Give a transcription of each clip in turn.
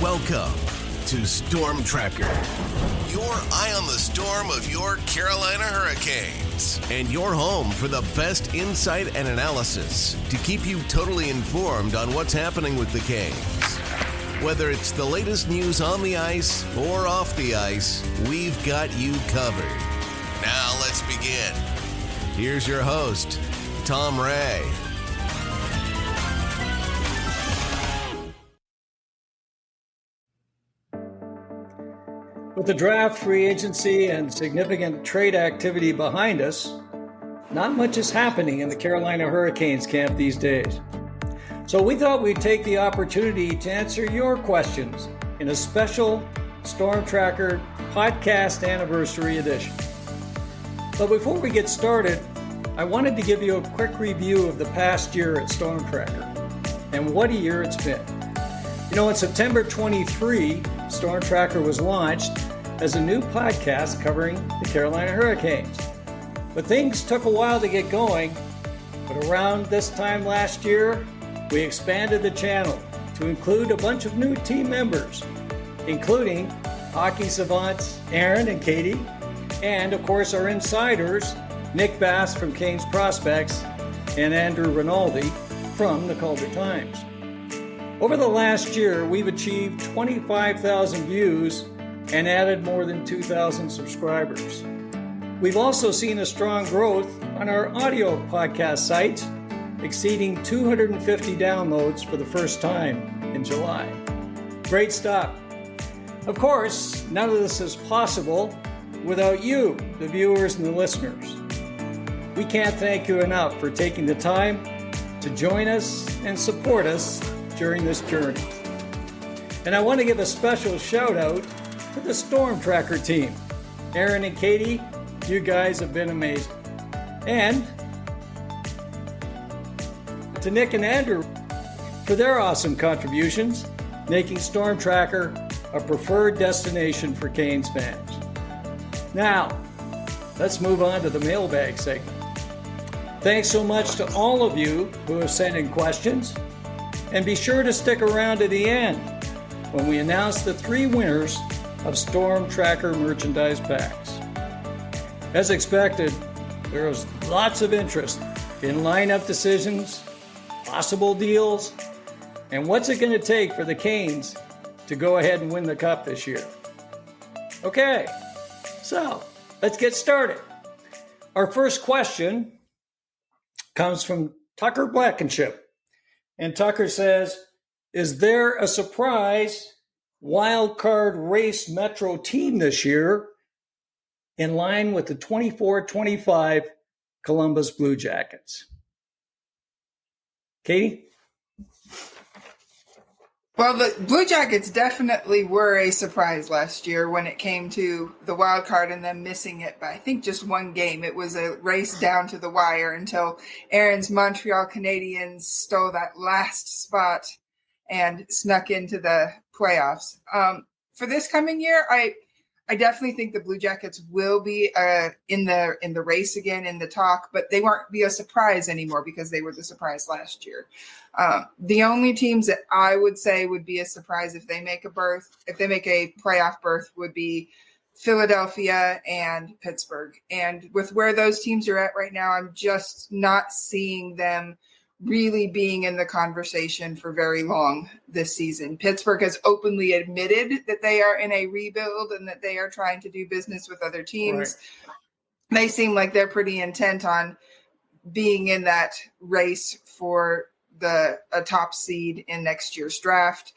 Welcome to stormTRacker, your eye on the storm of your Carolina Hurricanes, and your home for the best insight and analysis to keep you totally informed on what's happening with the Canes. Whether it's the latest news on the ice or off the ice, we've got you covered. Now let's begin. Here's your host, Tom Ray. With the draft, free agency, and significant trade activity behind us, not much is happening in the Carolina Hurricanes camp these days. So we thought we'd take the opportunity to answer your questions in a special stormTRacker podcast anniversary edition. But before we get started, I wanted to give you a quick review of the past year at stormTRacker, and what a year it's been. You know, in September 23, stormTRacker was launched as a new podcast covering the Carolina Hurricanes. But things took a while to get going, but around this time last year, we expanded the channel to include a bunch of new team members, including hockey savants Aaron and Katie, and of course our insiders, Nick Bass from Canes Prospects and Andrew Rinaldi from the Calder Times. Over the last year, we've achieved 25,000 views and added more than 2,000 subscribers. We've also seen a strong growth on our audio podcast site, exceeding 250 downloads for the first time in July. Great stuff. Of course, none of this is possible without you, the viewers and the listeners. We can't thank you enough for taking the time to join us and support us during this journey. And I want to give a special shout out to the stormTRacker team. Aaron and Katie, you guys have been amazing. And to Nick and Andrew for their awesome contributions, making stormTRacker a preferred destination for Canes fans. Now, let's move on to the mailbag segment. Thanks so much to all of you who have sent in questions, and be sure to stick around to the end when we announce the 3 winners of stormTRacker merchandise packs. As expected, there was lots of interest in lineup decisions, possible deals, and what's it going to take for the Canes to go ahead and win the Cup this year. Okay, so let's get started. Our first question comes from Tucker Blankenship. And Tucker says, is there a surprise wildcard race Metro team this year in line with the 24-25 Columbus Blue Jackets? Katie? Well, the Blue Jackets definitely were a surprise last year when it came to the wild card and them missing it by, I think, just one game. It was a race down to the wire until Aaron's Montreal Canadiens stole that last spot and snuck into the playoffs. For this coming year, I definitely think the Blue Jackets will be in the race again, in the talk, but they won't be a surprise anymore because they were the surprise last year. The only teams that I would say would be a surprise if they make a playoff berth would be Philadelphia and Pittsburgh. And with where those teams are at right now, I'm just not seeing them really being in the conversation for very long this season. Pittsburgh has openly admitted that they are in a rebuild and that they are trying to do business with other teams. Right. They seem like they're pretty intent on being in that race for a top seed in next year's draft.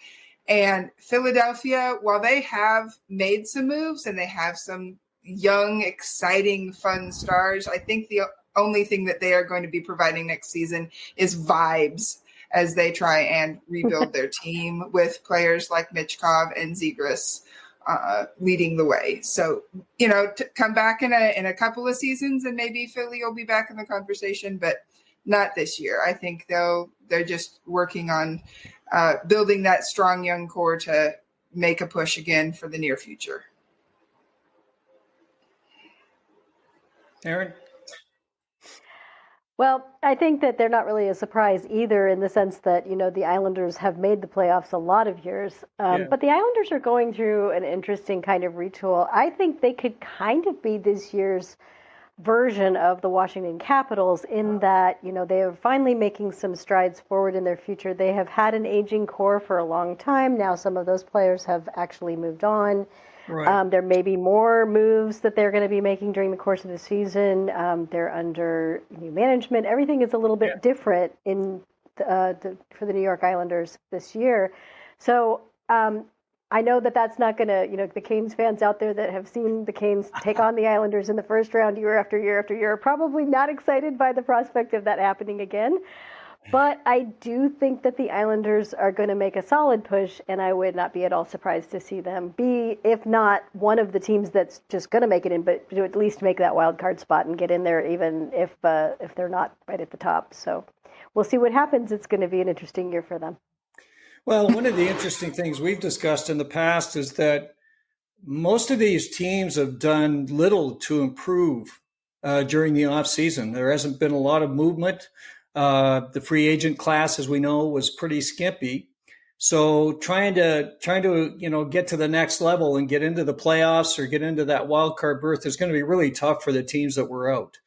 And Philadelphia, while they have made some moves and they have some young, exciting, fun stars, I think the only thing that they are going to be providing next season is vibes as they try and rebuild their team with players like Michkov and Zegras leading the way. So, to come back in a couple of seasons and maybe Philly will be back in the conversation, but not this year. I think they're just working on building that strong young core to make a push again for the near future. Aaron? Well, I think that they're not really a surprise either in the sense that, the Islanders have made the playoffs a lot of years. But the Islanders are going through an interesting kind of retool. I think they could kind of be this year's version of the Washington Capitals in that, they are finally making some strides forward in their future. They have had an aging core for a long time. Now some of those players have actually moved on. Right. There may be more moves that they're going to be making during the course of the season. They're under new management. Everything is a little bit different for the New York Islanders this year. So I know that that's not going to, the Canes fans out there that have seen the Canes take on the Islanders in the first round year after year after year are probably not excited by the prospect of that happening again. But I do think that the Islanders are going to make a solid push, and I would not be at all surprised to see them be, if not one of the teams that's just going to make it in, but to at least make that wild card spot and get in there, even if they're not right at the top. So we'll see what happens. It's going to be an interesting year for them. Well, one of the interesting things we've discussed in the past is that most of these teams have done little to improve during the off season. There hasn't been a lot of movement. The free agent class, as we know, was pretty skimpy. So trying to get to the next level and get into the playoffs or get into that wild card berth is going to be really tough for the teams that were out.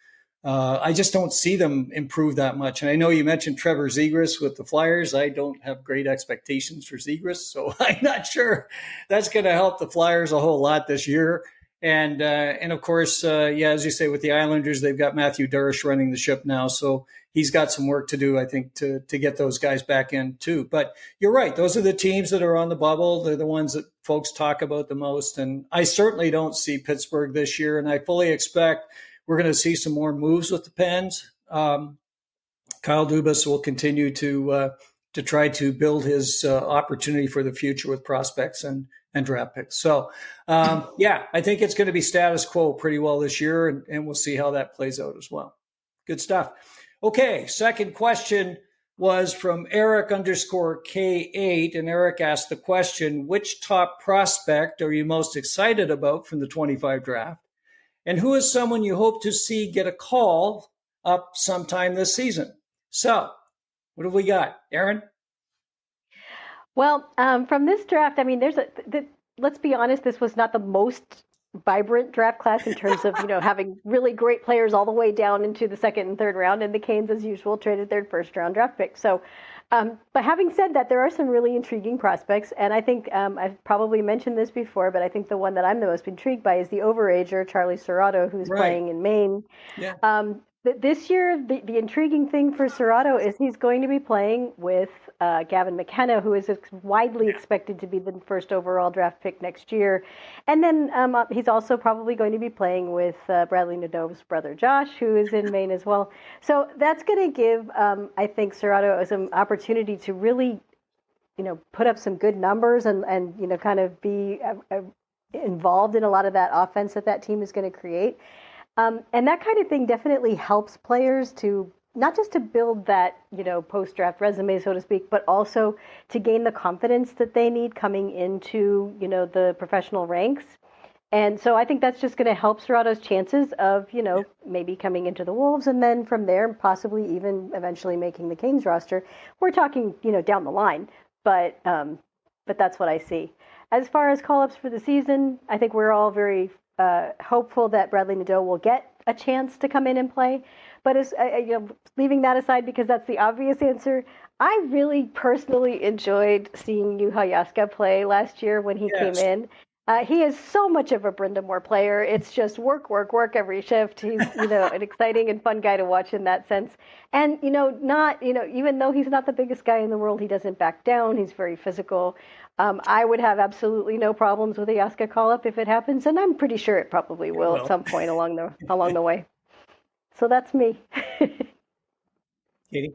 I just don't see them improve that much. And I know you mentioned Trevor Zegras with the Flyers. I don't have great expectations for Zegras, so I'm not sure that's going to help the Flyers a whole lot this year. And of course, as you say, with the Islanders, they've got Matthew Durish running the ship now. So he's got some work to do, I think, to get those guys back in too. But you're right. Those are the teams that are on the bubble. They're the ones that folks talk about the most. And I certainly don't see Pittsburgh this year. And I fully expect we're going to see some more moves with the Pens. Kyle Dubas will continue to try to build his opportunity for the future with prospects and draft picks. So, I think it's going to be status quo pretty well this year, and we'll see how that plays out as well. Good stuff. Okay, second question was from Eric_K8, and Eric asked the question, which top prospect are you most excited about from the 25 draft? And who is someone you hope to see get a call up sometime this season? So, what have we got? Aaron? Well, from this draft, I mean, let's be honest, this was not the most vibrant draft class in terms of, having really great players all the way down into the second and third round, and the Canes, as usual, traded their first round draft pick. So, but having said that, there are some really intriguing prospects, and I think I've probably mentioned this before, but I think the one that I'm the most intrigued by is the overager, Charlie Cerrato, who's playing in Maine. Yeah. This year, the intriguing thing for Cerrato is he's going to be playing with Gavin McKenna, who is widely expected to be the first overall draft pick next year. And then he's also probably going to be playing with Bradley Nadeau's brother, Josh, who is in Maine as well. So that's going to give, I think, Cerrato some opportunity to really, put up some good numbers and kind of be involved in a lot of that offense that team is going to create. And that kind of thing definitely helps players to not just to build that, post-draft resume, so to speak, but also to gain the confidence that they need coming into, the professional ranks. And so I think that's just going to help Cerrato's chances of, maybe coming into the Wolves and then from there possibly even eventually making the Canes roster. We're talking, down the line, but that's what I see. As far as call-ups for the season, I think we're all very hopeful that Bradley Nadeau will get a chance to come in and play. But as leaving that aside, because that's the obvious answer, I really personally enjoyed seeing Juha Jaska play last year when he came in. He is so much of a Brenda Moore player. It's just work every shift. He's, an exciting and fun guy to watch in that sense. And, even though he's not the biggest guy in the world, he doesn't back down. He's very physical. I would have absolutely no problems with a Jaska call-up if it happens, and I'm pretty sure it probably will at some point along the way. So that's me. Katie?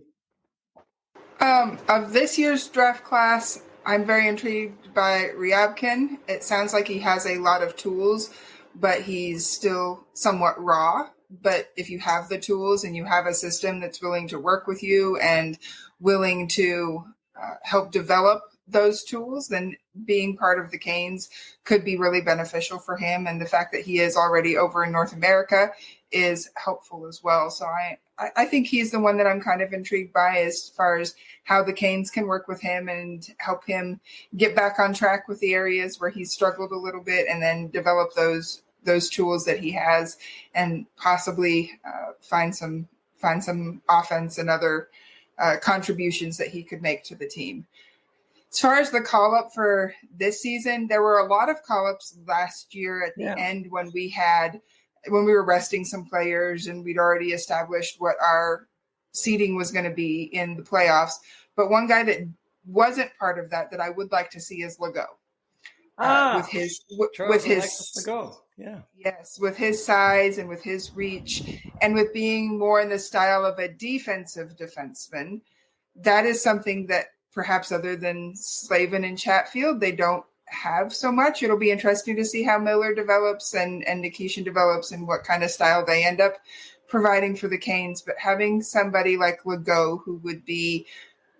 Of this year's draft class, I'm very intrigued by Ryabkin. It sounds like he has a lot of tools, but he's still somewhat raw. But if you have the tools and you have a system that's willing to work with you and willing to help develop those tools, then being part of the Canes could be really beneficial for him. And the fact that he is already over in North America is helpful as well. So I think he's the one that I'm kind of intrigued by as far as how the Canes can work with him and help him get back on track with the areas where he's struggled a little bit, and then develop those tools that he has, and possibly find some offense and other contributions that he could make to the team. As far as the call-up for this season, there were a lot of call-ups last year at the end when we were resting some players and we'd already established what our seeding was going to be in the playoffs. But one guy that wasn't part of that I would like to see is Legault. With his size and with his reach and with being more in the style of a defensive defenseman, that is something that perhaps other than Slavin and Chatfield, they don't have so much. It'll be interesting to see how Miller develops and Nikishin develops and what kind of style they end up providing for the Canes. But having somebody like Legault, who would be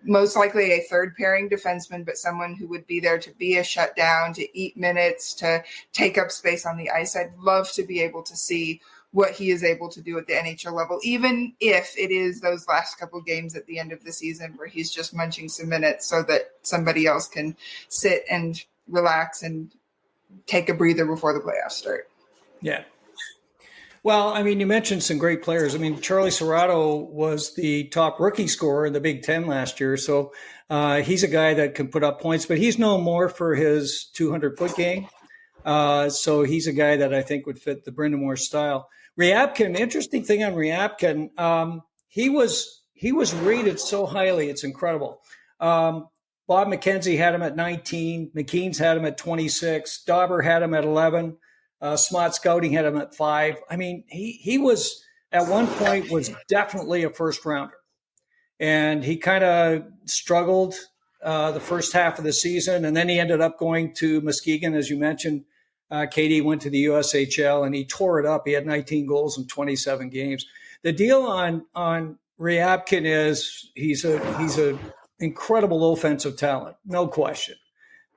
most likely a third pairing defenseman, but someone who would be there to be a shutdown, to eat minutes, to take up space on the ice, I'd love to be able to see what he is able to do at the NHL level, even if it is those last couple games at the end of the season where he's just munching some minutes so that somebody else can sit and relax and take a breather before the playoffs start. Yeah. Well, I mean, you mentioned some great players. I mean, Charlie Cerrato was the top rookie scorer in the Big Ten last year. So he's a guy that can put up points, but he's known more for his 200-foot game. So he's a guy that I think would fit the Brind'Amour style. Ryabkin, interesting thing on Ryabkin, he was rated so highly, it's incredible. Bob McKenzie had him at 19, McKean's had him at 26, Dauber had him at 11, Smart Scouting had him at 5. I mean, he was at one point was definitely a first rounder, and he kind of struggled the first half of the season, and then he ended up going to Muskegon, as you mentioned. Katie went to the USHL and he tore it up. He had 19 goals in 27 games. The deal on Ryabkin is he's a incredible offensive talent, no question.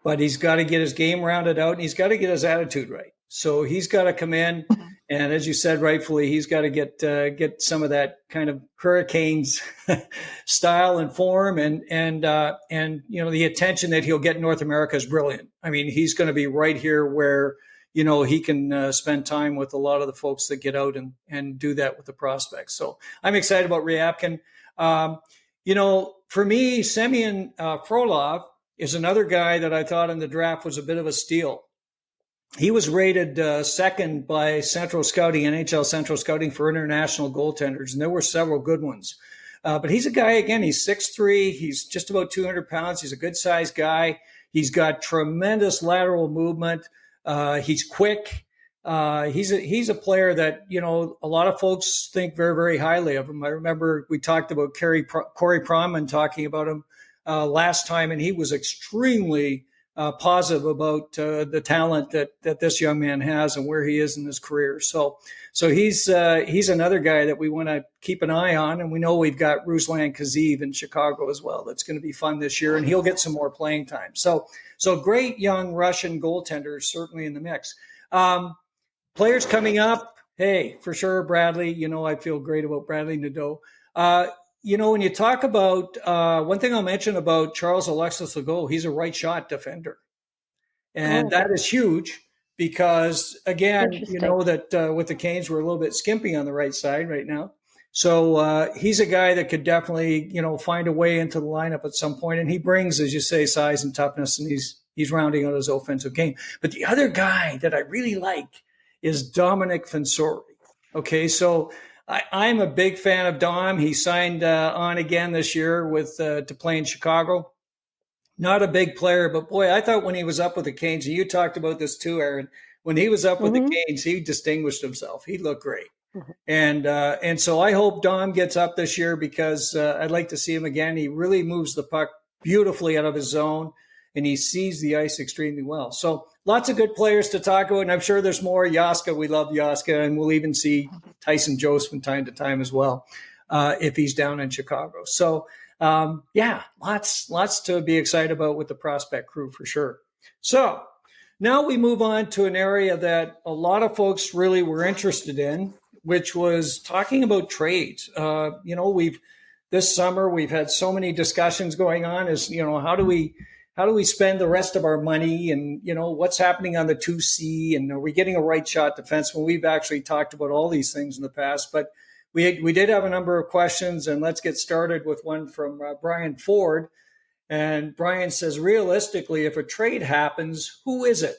But he's got to get his game rounded out and he's got to get his attitude right. So he's got to come in, and as you said rightfully, he's got to get some of that kind of Hurricanes style and form, and you know, the attention that he'll get in North America is brilliant. I mean, he's going to be right here where, you know, he can spend time with a lot of the folks that get out and do that with the prospects. So I'm excited about Ryabkin. You know, for me, Semyon Frolov is another guy that I thought in the draft was a bit of a steal. He was rated second by Central Scouting, NHL Central Scouting, for international goaltenders, and there were several good ones. But he's a guy, again, he's 6'3", he's just about 200 pounds. He's a good-sized guy. He's got tremendous lateral movement. He's quick. He's a player that, you know, a lot of folks think very, very highly of him. I remember we talked about Corey Pronman talking about him last time, and he was extremely positive about the talent that this young man has and where he is in his career. So he's another guy that we want to keep an eye on, and we know we've got Ruslan Kazeev in Chicago as well. That's going to be fun this year, and he'll get some more playing time. So great young Russian goaltenders certainly in the mix. Players coming up, hey, for sure, Bradley. You know, I feel great about Bradley Nadeau. You know, when you talk about one thing I'll mention about Charles Alexis Legault, he's a right shot defender. And that is huge because, again, you know that with the Canes, we're a little bit skimpy on the right side right now. So he's a guy that could definitely, you know, find a way into the lineup at some point. And he brings, as you say, size and toughness, and he's rounding out his offensive game. But the other guy that I really like is Dominic Fensori. Okay, so I'm a big fan of Dom. He signed on again this year with to play in Chicago. Not a big player, but boy, I thought when he was up with the Canes, and you talked about this too, Aaron, when he was up with the Canes, he distinguished himself. He looked great. And so I hope Dom gets up this year because I'd like to see him again. He really moves the puck beautifully out of his zone, and he sees the ice extremely well. So lots of good players to talk about, and I'm sure there's more. Yaska, we love Yaska, and we'll even see Tyson Jost from time to time as well if he's down in Chicago. So, lots to be excited about with the prospect crew for sure. So now we move on to an area that a lot of folks really were interested in, which was talking about trades. This summer we've had so many discussions going on. How do we spend the rest of our money, and what's happening on the 2C, and are we getting a right shot defenseman? We've actually talked about all these things in the past, but we did have a number of questions, and let's get started with one from Brian Ford. And Brian says, realistically, if a trade happens, who is it?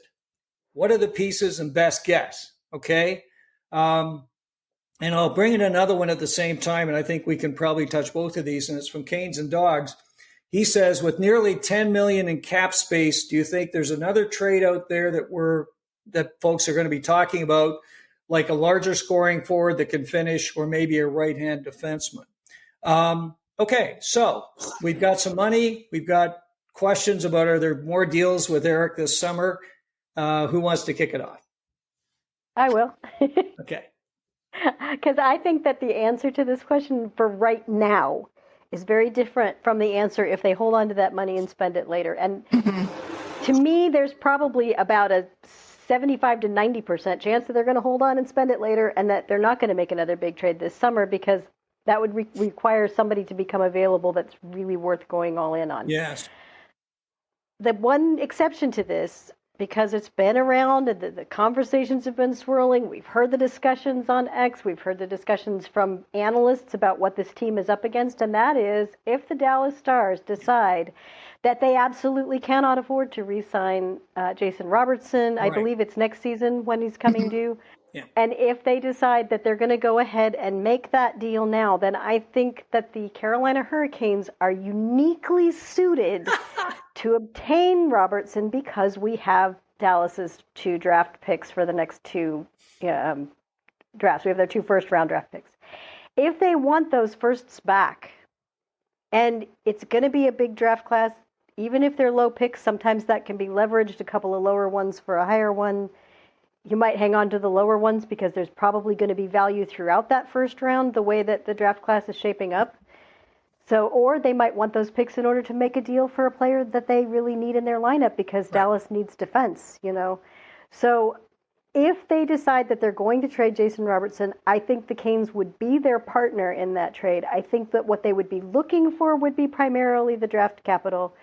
What are the pieces and best guess? Okay. And I'll bring in another one at the same time, and I think we can probably touch both of these, and it's from Canes and Dogs. He says, with nearly $10 million in cap space, do you think there's another trade out there that folks are going to be talking about, like a larger scoring forward that can finish, or maybe a right-hand defenseman? Okay, so we've got some money. We've got questions about, are there more deals with Eric this summer? Who wants to kick it off? I will. Okay. Because I think that the answer to this question for right now is very different from the answer if they hold on to that money and spend it later. And to me, there's probably about a 75 to 90% chance that they're going to hold on and spend it later, and that they're not going to make another big trade this summer, because that would require somebody to become available that's really worth going all in on. Yes. The one exception to this, because it's been around and the conversations have been swirling, we've heard the discussions on X, we've heard the discussions from analysts about what this team is up against, and that is if the Dallas Stars decide that they absolutely cannot afford to re-sign Jason Robertson. Right. I believe it's next season when he's coming due. Yeah. And if they decide that they're going to go ahead and make that deal now, then I think that the Carolina Hurricanes are uniquely suited to obtain Robertson, because we have Dallas's 2 draft picks for the next 2 drafts. We have their 2 first-round draft picks. If they want those firsts back, and it's going to be a big draft class, even if they're low picks, sometimes that can be leveraged, a couple of lower ones for a higher one. You might hang on to the lower ones because there's probably going to be value throughout that first round, the way that the draft class is shaping up. So, or they might want those picks in order to make a deal for a player that they really need in their lineup, because Dallas needs defense, So if they decide that they're going to trade Jason Robertson, I think the Canes would be their partner in that trade. I think that what they would be looking for would be primarily the draft capital.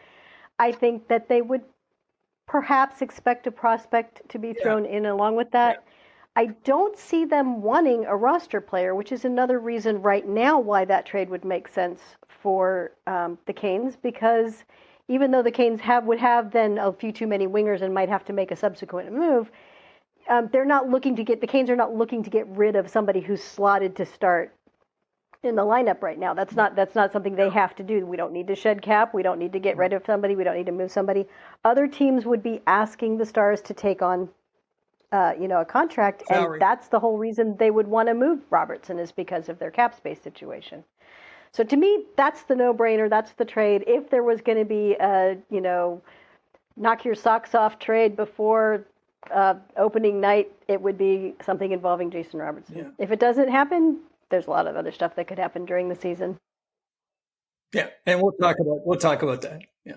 I think that they would perhaps expect a prospect to be thrown in along with that. Yeah. I don't see them wanting a roster player, which is another reason right now why that trade would make sense for the Canes, because even though the Canes would have then a few too many wingers and might have to make a subsequent move, the Canes are not looking to get rid of somebody who's slotted to start in the lineup right now. That's not something they have to do. We don't need to shed cap. We don't need to get rid of somebody. We don't need to move somebody. Other teams would be asking the Stars to take on, a contract, salary. And that's the whole reason they would want to move Robertson, is because of their cap space situation. So to me, that's the no-brainer. That's the trade. If there was going to be a, knock your socks off trade before opening night, it would be something involving Jason Robertson. Yeah. If it doesn't happen, there's a lot of other stuff that could happen during the season. Yeah, and we'll talk about that. Yeah.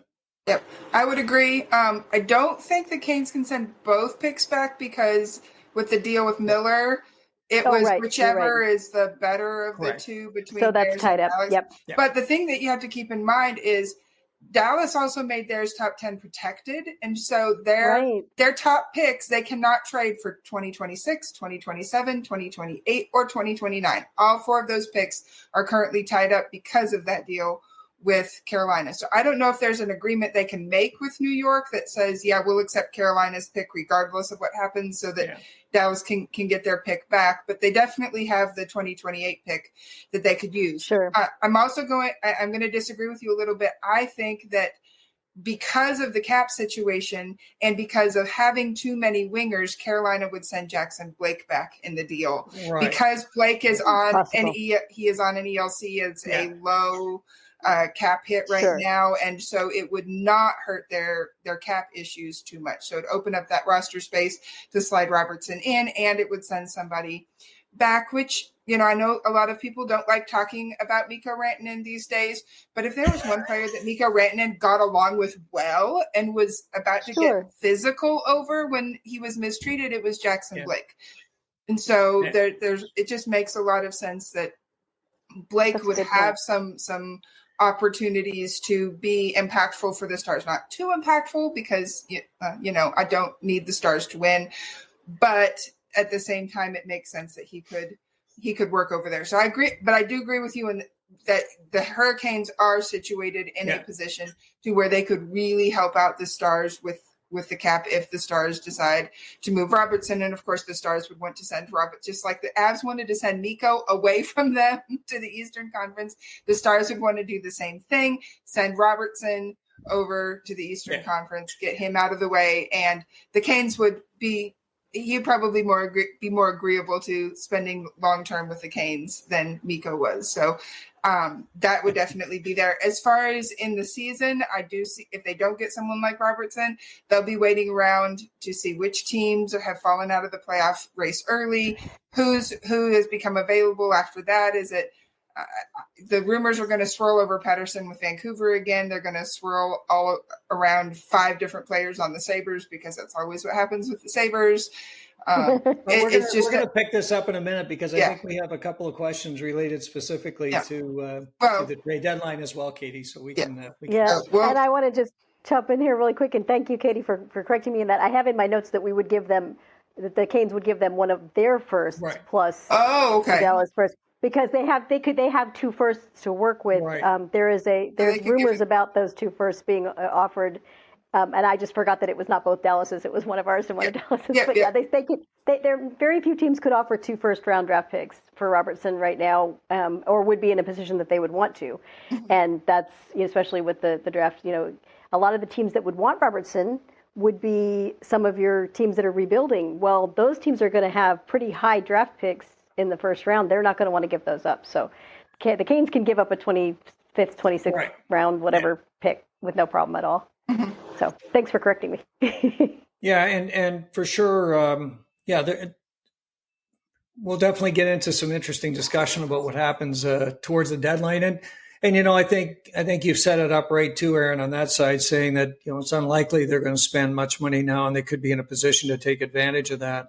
Yep, I would agree. I don't think the Canes can send both picks back, because with the deal with Miller, it was whichever is the better of the two between. So that's tied up. Yep. But the thing that you have to keep in mind is Dallas also made theirs top 10 protected. And so their top picks, they cannot trade for 2026, 2027, 2028, or 2029. All 4 of those picks are currently tied up because of that deal with Carolina. So I don't know if there's an agreement they can make with New York that says, yeah, we'll accept Carolina's pick regardless of what happens, so that Dallas can get their pick back. But they definitely have the 2028 pick that they could use. Sure. I'm going to disagree with you a little bit. I think that because of the cap situation and because of having too many wingers, Carolina would send Jackson Blake back in the deal. Right. Because Blake is on he is on an ELC. It's a low cap hit right now, and so it would not hurt their cap issues too much. So it'd open up that roster space to slide Robertson in, and it would send somebody back, which, I know a lot of people don't like talking about Mikko Rantanen these days, but if there was one player that Mikko Rantanen got along with well and was about to get physical over when he was mistreated, it was Jackson Blake. And so it just makes a lot of sense that Blake would have some opportunities to be impactful for the Stars. Not too impactful because, I don't need the Stars to win. But at the same time, it makes sense that he could work over there. So I agree. But I do agree with you in that the Hurricanes are situated in a position to where they could really help out the Stars with the cap if the Stars decide to move Robertson. And of course, the Stars would want to send Robert, just like the Avs wanted to send Mikko away from them to the Eastern Conference. The Stars would want to do the same thing, send Robertson over to the Eastern Conference, get him out of the way. And the Canes would he'd probably be more agreeable to spending long-term with the Canes than Mikko was. So that would definitely be there. As far as in the season, I do see if they don't get someone like Robertson, they'll be waiting around to see which teams have fallen out of the playoff race early, who has become available after that. Is it the rumors are going to swirl over Pettersson with Vancouver again. They're going to swirl all around 5 different players on the Sabres because that's always what happens with the Sabres. We're going to pick this up in a minute because I think we have a couple of questions related specifically to the trade deadline as well, Katie. So we can. And I want to just jump in here really quick and thank you, Katie, for correcting me in that. I have in my notes that the Canes would give them one of their firsts plus Dallas first. Because they have 2 firsts to work with. Right. There's rumors about those 2 firsts being offered, and I just forgot that it was not both Dallas's. It was one of ours and one of Dallas's. But there very few teams could offer 2 first-round draft picks for Robertson right now, or would be in a position that they would want to, and that's especially with the draft. A lot of the teams that would want Robertson would be some of your teams that are rebuilding. Well, those teams are going to have pretty high draft picks in the first round. They're not going to want to give those up. So the Canes can give up a 25th, 26th round, whatever pick with no problem at all. Mm-hmm. So thanks for correcting me. And for sure, we'll definitely get into some interesting discussion about what happens towards the deadline. And I think you've set it up right too, Aaron, on that side, saying that it's unlikely they're going to spend much money now, and they could be in a position to take advantage of that.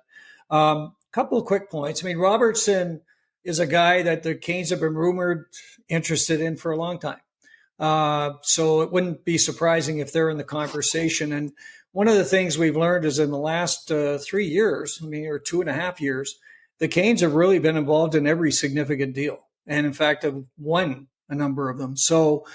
Couple of quick points. I mean, Robertson is a guy that the Canes have been rumored interested in for a long time. So it wouldn't be surprising if they're in the conversation. And one of the things we've learned is in the last 3 years, or 2.5 years, the Canes have really been involved in every significant deal. And in fact, have won a number of them. So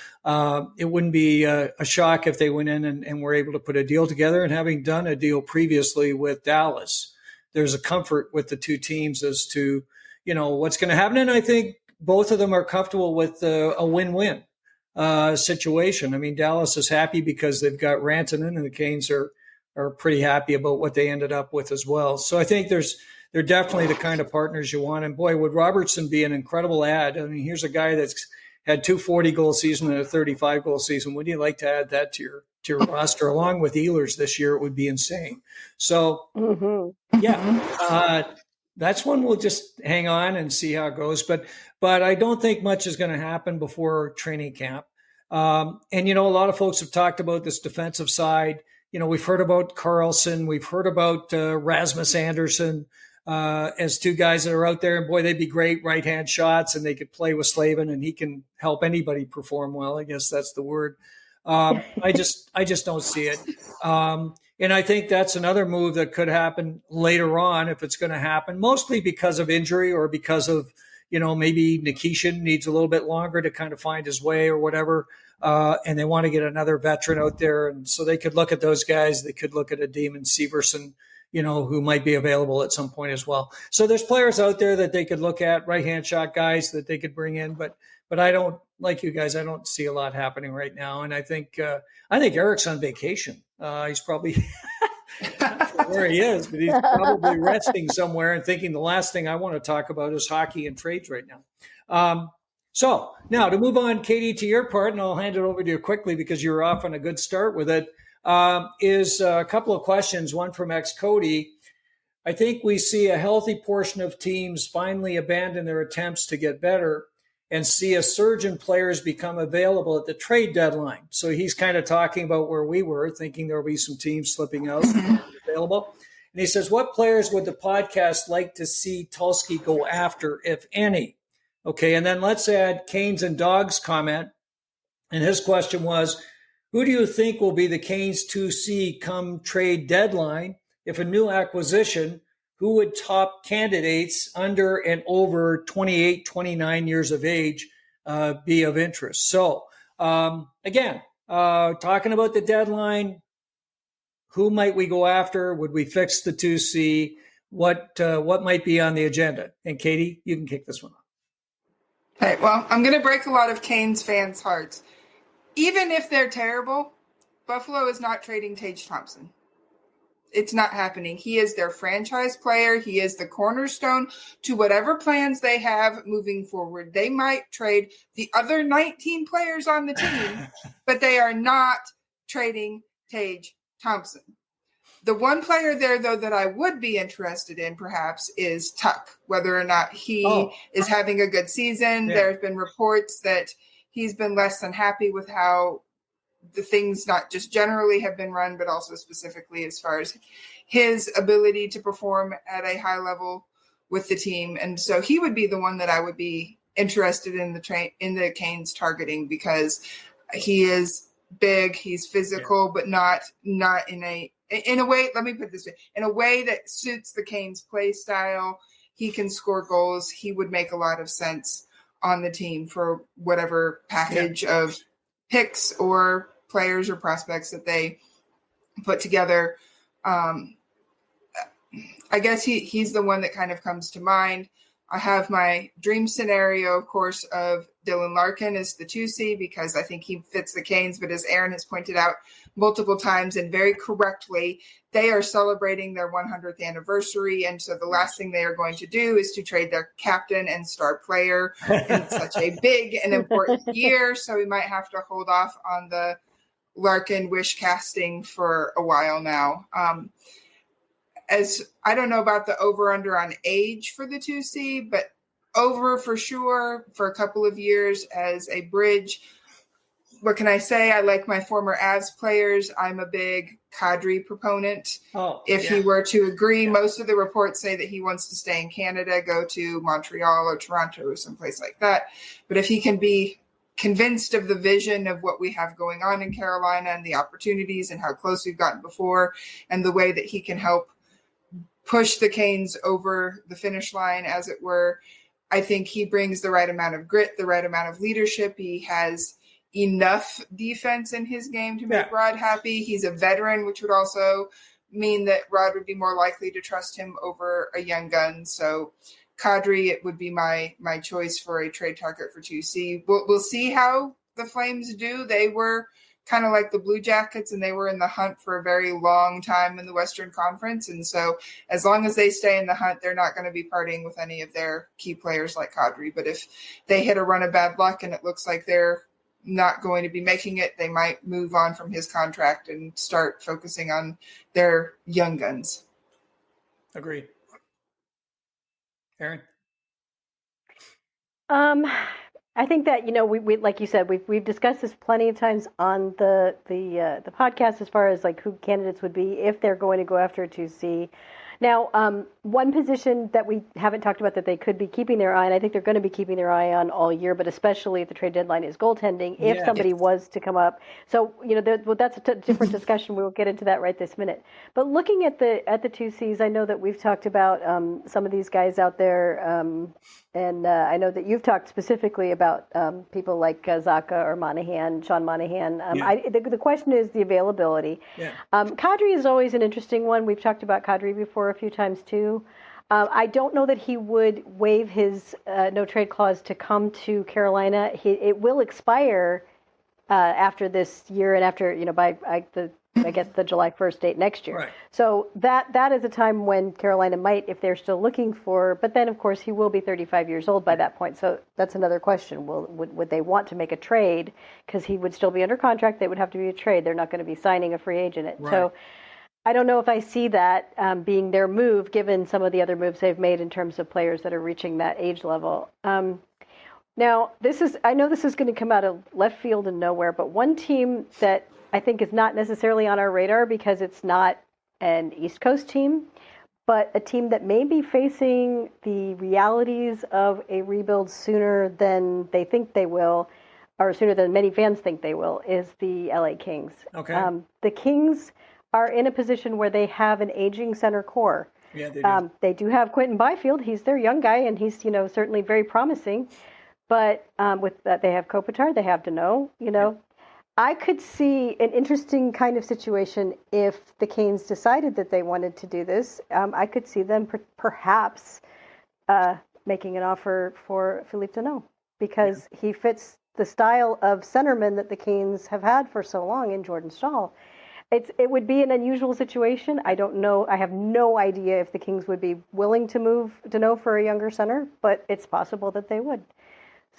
it wouldn't be a shock if they went in and were able to put a deal together. And having done a deal previously with Dallas, there's a comfort with the 2 teams as to, what's going to happen. And I think both of them are comfortable with a win-win situation. I mean, Dallas is happy because they've got Rantanen, and the Canes are pretty happy about what they ended up with as well. So I think they're definitely the kind of partners you want. And boy, would Robertson be an incredible add. I mean, here's a guy that's had 2 40-goal seasons and a 35-goal season. Would you like to add that to your roster along with Ehlers this year? It would be insane. So that's one we'll just hang on and see how it goes. But I don't think much is going to happen before training camp. And a lot of folks have talked about this defensive side. We've heard about Carlson, we've heard about Rasmus Andersen as 2 guys that are out there, and boy, they'd be great right-hand shots, and they could play with Slavin, and he can help anybody perform well. I guess that's the word. I just don't see it. And I think that's another move that could happen later on if it's going to happen, mostly because of injury or because of, maybe Nikishin needs a little bit longer to kind of find his way or whatever. And they want to get another veteran out there. And so they could look at those guys. They could look at a Damon Severson, who might be available at some point as well. So there's players out there that they could look at, right-hand shot guys that they could bring in. But I don't, like you guys, I don't see a lot happening right now. And I think Eric's on vacation. He's probably where he is, but he's probably resting somewhere and thinking the last thing I want to talk about is hockey and trades right now. So now to move on, Katie, to your part, and I'll hand it over to you quickly because you're off on a good start with it, is a couple of questions, one from ex-Cody. I think we see a healthy portion of teams finally abandon their attempts to get better and see a surge in players become available at the trade deadline. So he's kind of talking about where we were, thinking there will be some teams slipping out available. And he says, what players would the podcast like to see Tulsky go after, if any? Okay, and then let's add Canes and Dogs comment. And his question was, who do you think will be the Canes 2C come trade deadline? If a new acquisition, who would top candidates under and over 28, 29 years of age be of interest? So again, talking about the deadline, who might we go after? Would we fix the 2C? What might be on the agenda? And Katie, you can kick this one off. Okay, well, I'm going to break a lot of Canes fans' hearts. Even if they're terrible, Buffalo is not trading Tage Thompson. It's not happening. He is their franchise player. He is the cornerstone to whatever plans they have moving forward. They might trade the other 19 players on the team, but they are not trading Tage Thompson. The one player there, though, that I would be interested in perhaps is Tuck, whether or not he is having a good season. Yeah. There have been reports that he's been less than happy with how the things not just generally have been run, but also specifically as far as his ability to perform at a high level with the team. And so he would be the one that I would be interested in the Canes targeting, because he is big, he's physical, but not in a way, let me put it this way, in a way that suits the Canes play style. He can score goals. He would make a lot of sense on the team for whatever package of picks or players or prospects that they put together. I guess he's the one that kind of comes to mind. I have my dream scenario, of course, of Dylan Larkin as the 2C, because I think he fits the Canes. But as Aaron has pointed out multiple times and very correctly, they are celebrating their 100th anniversary. And so the last thing they are going to do is to trade their captain and star player in such a big and important year. So we might have to hold off on the Larkin wish casting for a while now. As I don't know about the over-under on age for the 2C, but over for sure for a couple of years as a bridge. What can I say? I like my former Avs players. I'm a big Kadri proponent. If he were to agree, most of the reports say that he wants to stay in Canada, go to Montreal or Toronto or someplace like that. But if he can be convinced of the vision of what we have going on in Carolina and the opportunities and how close we've gotten before and the way that he can help push the Canes over the finish line, as it were, I think he brings the right amount of grit, the right amount of leadership. He has enough defense in his game to make Rod happy. He's a veteran, which would also mean that Rod would be more likely to trust him over a young gun. So Kadri, it would be my choice for a trade target for 2C. We'll see how the Flames do. They were kind of like the Blue Jackets, and they were in the hunt for a very long time in the Western Conference. And so as long as they stay in the hunt, they're not going to be partying with any of their key players like Kadri. But if they hit a run of bad luck and it looks like they're not going to be making it, they might move on from his contract and start focusing on their young guns. Agreed. Aaron? I think that, we like you said, we've discussed this plenty of times on the podcast as far as like who candidates would be if they're going to go after a 2C. Now, one position that we haven't talked about that they could be keeping their eye on, I think they're going to be keeping their eye on all year, but especially at the trade deadline, is goaltending if somebody was to come up. So, that's a different discussion. We will get into that right this minute. But looking at the 2Cs, I know that we've talked about some of these guys out there, and I know that you've talked specifically about people like Zacha or Sean Monahan. The question is the availability. Kadri is always an interesting one. We've talked about Kadri before a few times too. I don't know that he would waive his no trade clause to come to Carolina. It will expire after this year and after, by I guess the July 1st date next year. Right. So that is a time when Carolina might, if they're still looking for, but then of course he will be 35 years old by that point. So that's another question. Would they want to make a trade? Because he would still be under contract. They would have to be a trade. They're not going to be signing a free agent. Right. So I don't know if I see that being their move, given some of the other moves they've made in terms of players that are reaching that age level. Now, I know this is going to come out of left field and nowhere, but one team that I think is not necessarily on our radar because it's not an East Coast team, but a team that may be facing the realities of a rebuild sooner than they think they will, or sooner than many fans think they will, is the LA Kings. Okay. The Kings are in a position where they have an aging center core. Yeah, they do. They do have Quentin Byfield. He's their young guy, and he's certainly very promising. But with that, they have Kopitar, they have Danault. I could see an interesting kind of situation if the Canes decided that they wanted to do this. I could see them perhaps making an offer for Philippe Danault because he fits the style of centerman that the Canes have had for so long in Jordan Staal. It would be an unusual situation. I don't know. I have no idea if the Kings would be willing to move Danault for a younger center, but it's possible that they would.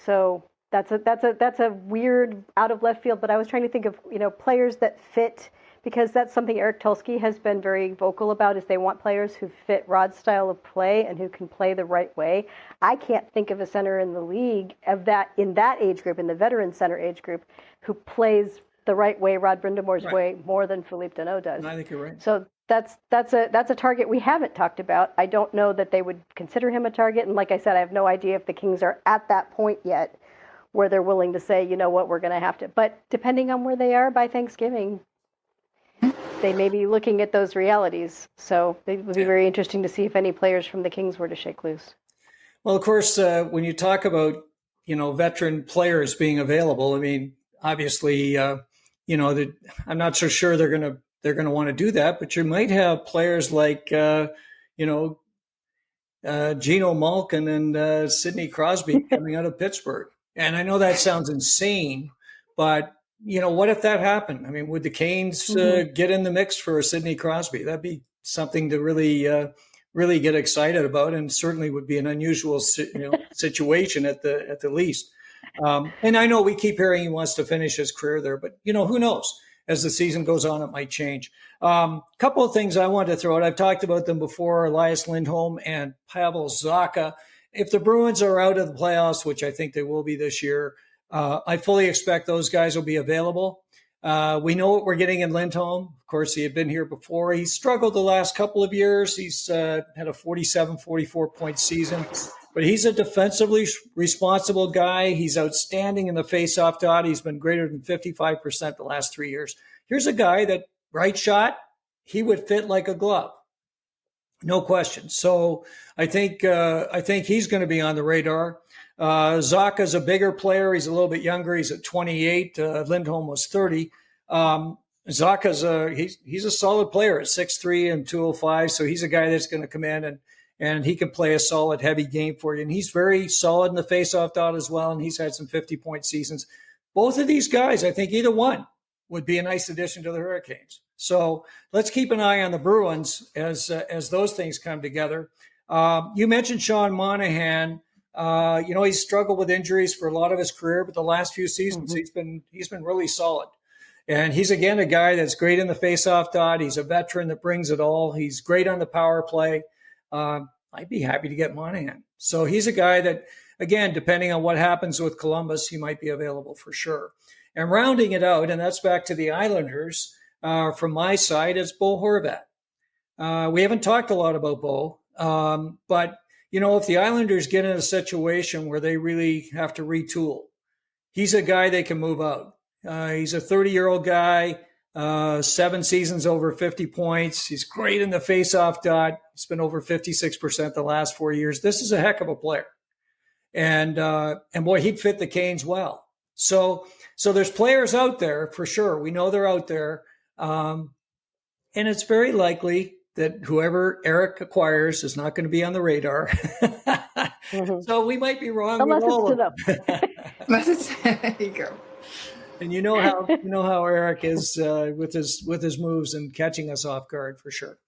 So that's a weird out of left field. But I was trying to think of players that fit, because that's something Eric Tulsky has been very vocal about, is they want players who fit Rod's style of play and who can play the right way. I can't think of a center in the league in that age group, in the veteran center age group, who plays the right way, Rod Brindamore's way, more than Philippe Danault does. I think you're right. So that's a target we haven't talked about. I don't know that they would consider him a target, and like I said, I have no idea if the Kings are at that point yet where they're willing to say, you know what, we're going to have to. But depending on where they are by Thanksgiving, they may be looking at those realities. So it would be very interesting to see if any players from the Kings were to shake loose. Well, of course, when you talk about veteran players being available, I mean, obviously, I'm not so sure they're going to want to do that, but you might have players like Geno Malkin and Sidney Crosby coming out of Pittsburgh. And I know that sounds insane, but what if that happened? I mean, would the Canes get in the mix for Sidney Crosby? That'd be something to really get excited about, and certainly would be an unusual situation at the least. And I know we keep hearing he wants to finish his career there, but who knows? As the season goes on, it might change. Couple of things I wanted to throw out. I've talked about them before: Elias Lindholm and Pavel Zacha. If the Bruins are out of the playoffs, which I think they will be this year, I fully expect those guys will be available. We know what we're getting in Lindholm. Of course, he had been here before. He's struggled the last couple of years. He's had a 47, 44-point season. But he's a defensively responsible guy. He's outstanding in the faceoff dot. He's been greater than 55% the last 3 years. Here's a guy that, right shot, he would fit like a glove. No question. So I think he's going to be on the radar. Zacha's a bigger player. He's a little bit younger. He's at 28. Lindholm was 30. Zacha's he's a solid player at 6'3" and 205. So he's a guy that's going to come in and he can play a solid, heavy game for you. And he's very solid in the faceoff dot as well. And he's had some 50-point seasons. Both of these guys, I think either one would be a nice addition to the Hurricanes. So let's keep an eye on the Bruins as those things come together. You mentioned Sean Monahan. He's struggled with injuries for a lot of his career, but the last few seasons he's been really solid. And he's again a guy that's great in the faceoff dot. He's a veteran that brings it all. He's great on the power play. I'd be happy to get Monahan. So he's a guy that, again, depending on what happens with Columbus, he might be available for sure. And rounding it out, and that's back to the Islanders, from my side, it's Bo Horvat. We haven't talked a lot about Bo, but, if the Islanders get in a situation where they really have to retool, he's a guy they can move out. He's a 30-year-old guy, 7 seasons over 50 points. He's great in the faceoff dot. He's been over 56% the last 4 years. This is a heck of a player. And boy, he'd fit the Canes well. So there's players out there for sure. We know they're out there. And it's very likely that whoever Eric acquires is not going to be on the radar. So we might be wrong. Unless with all it's Unless there you go. And you know how Eric is with his moves and catching us off guard for sure.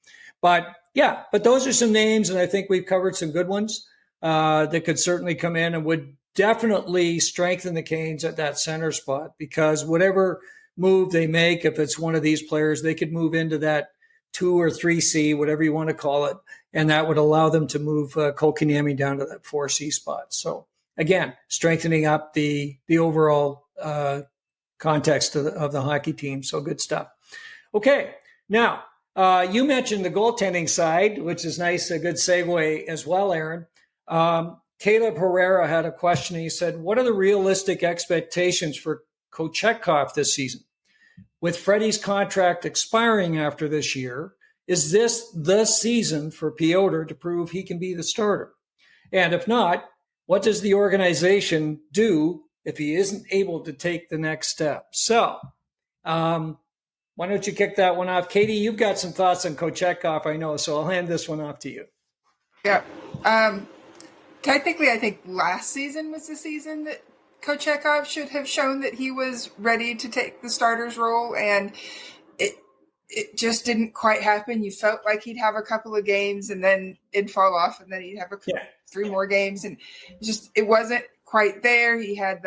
But those are some names, and I think we've covered some good ones that could certainly come in and would definitely strengthen the Canes at that center spot, because whatever move they make, if it's one of these players, they could move into that 2 or 3C, whatever you want to call it, and that would allow them to move Kotkaniemi down to that 4C spot. So again, strengthening up the overall context of the hockey team. So good stuff. Okay, now You mentioned the goaltending side, which is nice, a good segue as well, Aaron. Caleb Herrera had a question. He said, what are the realistic expectations for Kochetkov this season? With Freddie's contract expiring after this year, is this the season for Pyotr to prove he can be the starter? And if not, what does the organization do if he isn't able to take the next step? So, why don't you kick that one off? Katie, you've got some thoughts on Kochetkov, I know, so I'll hand this one off to you. Yeah. Technically, I think last season was the season that Kochetkov should have shown that he was ready to take the starter's role, and it just didn't quite happen. You felt like he'd have a couple of games, and then it'd fall off, and then he'd have 3 more games, and it wasn't quite there. He had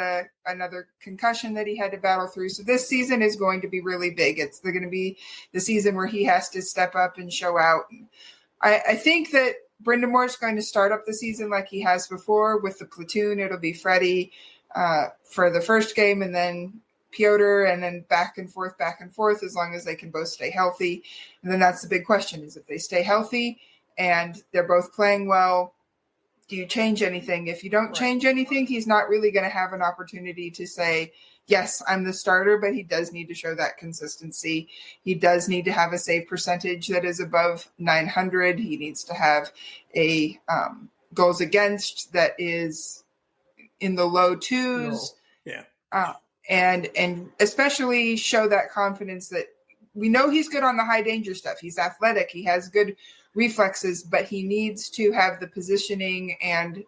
another concussion that he had to battle through. So this season is going to be really big. It's going to be the season where he has to step up and show out. I think that Brind'Amour is going to start up the season like he has before with the platoon. It'll be Freddie for the first game, and then Pyotr, and then back and forth, as long as they can both stay healthy. And then that's the big question, is if they stay healthy and they're both playing well, do you change anything? If you don't change anything, he's not really going to have an opportunity to say, yes, I'm the starter, but he does need to show that consistency. He does need to have a save percentage that is above 900. He needs to have a goals against that is in the low 2s. And especially show that confidence that we know he's good on the high danger stuff. He's athletic. He has good reflexes, but he needs to have the positioning and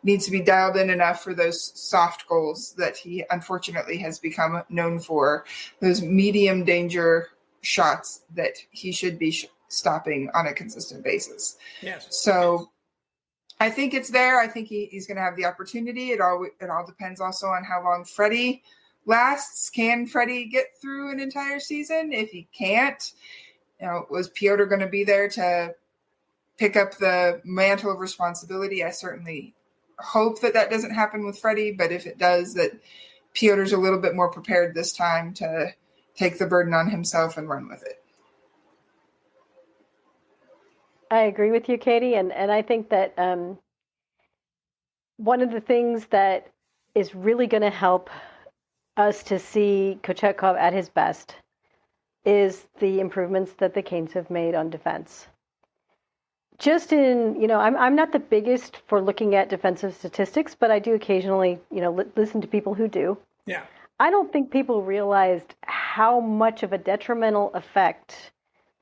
needs to be dialed in enough for those soft goals that he unfortunately has become known for, those medium danger shots that he should be stopping on a consistent basis. Yes. So I think it's there. I think he's going to have the opportunity. It all depends also on how long Freddie lasts. Can Freddie get through an entire season? If he can't, was Pyotr going to be there to pick up the mantle of responsibility? I certainly hope that doesn't happen with Freddie, but if it does, that Pyotr's a little bit more prepared this time to take the burden on himself and run with it. I agree with you, Katie, and I think that one of the things that is really going to help us to see Kochetkov at his best is the improvements that the Canes have made on defense. Just I'm not the biggest for looking at defensive statistics, but I do occasionally, listen to people who do. Yeah. I don't think people realized how much of a detrimental effect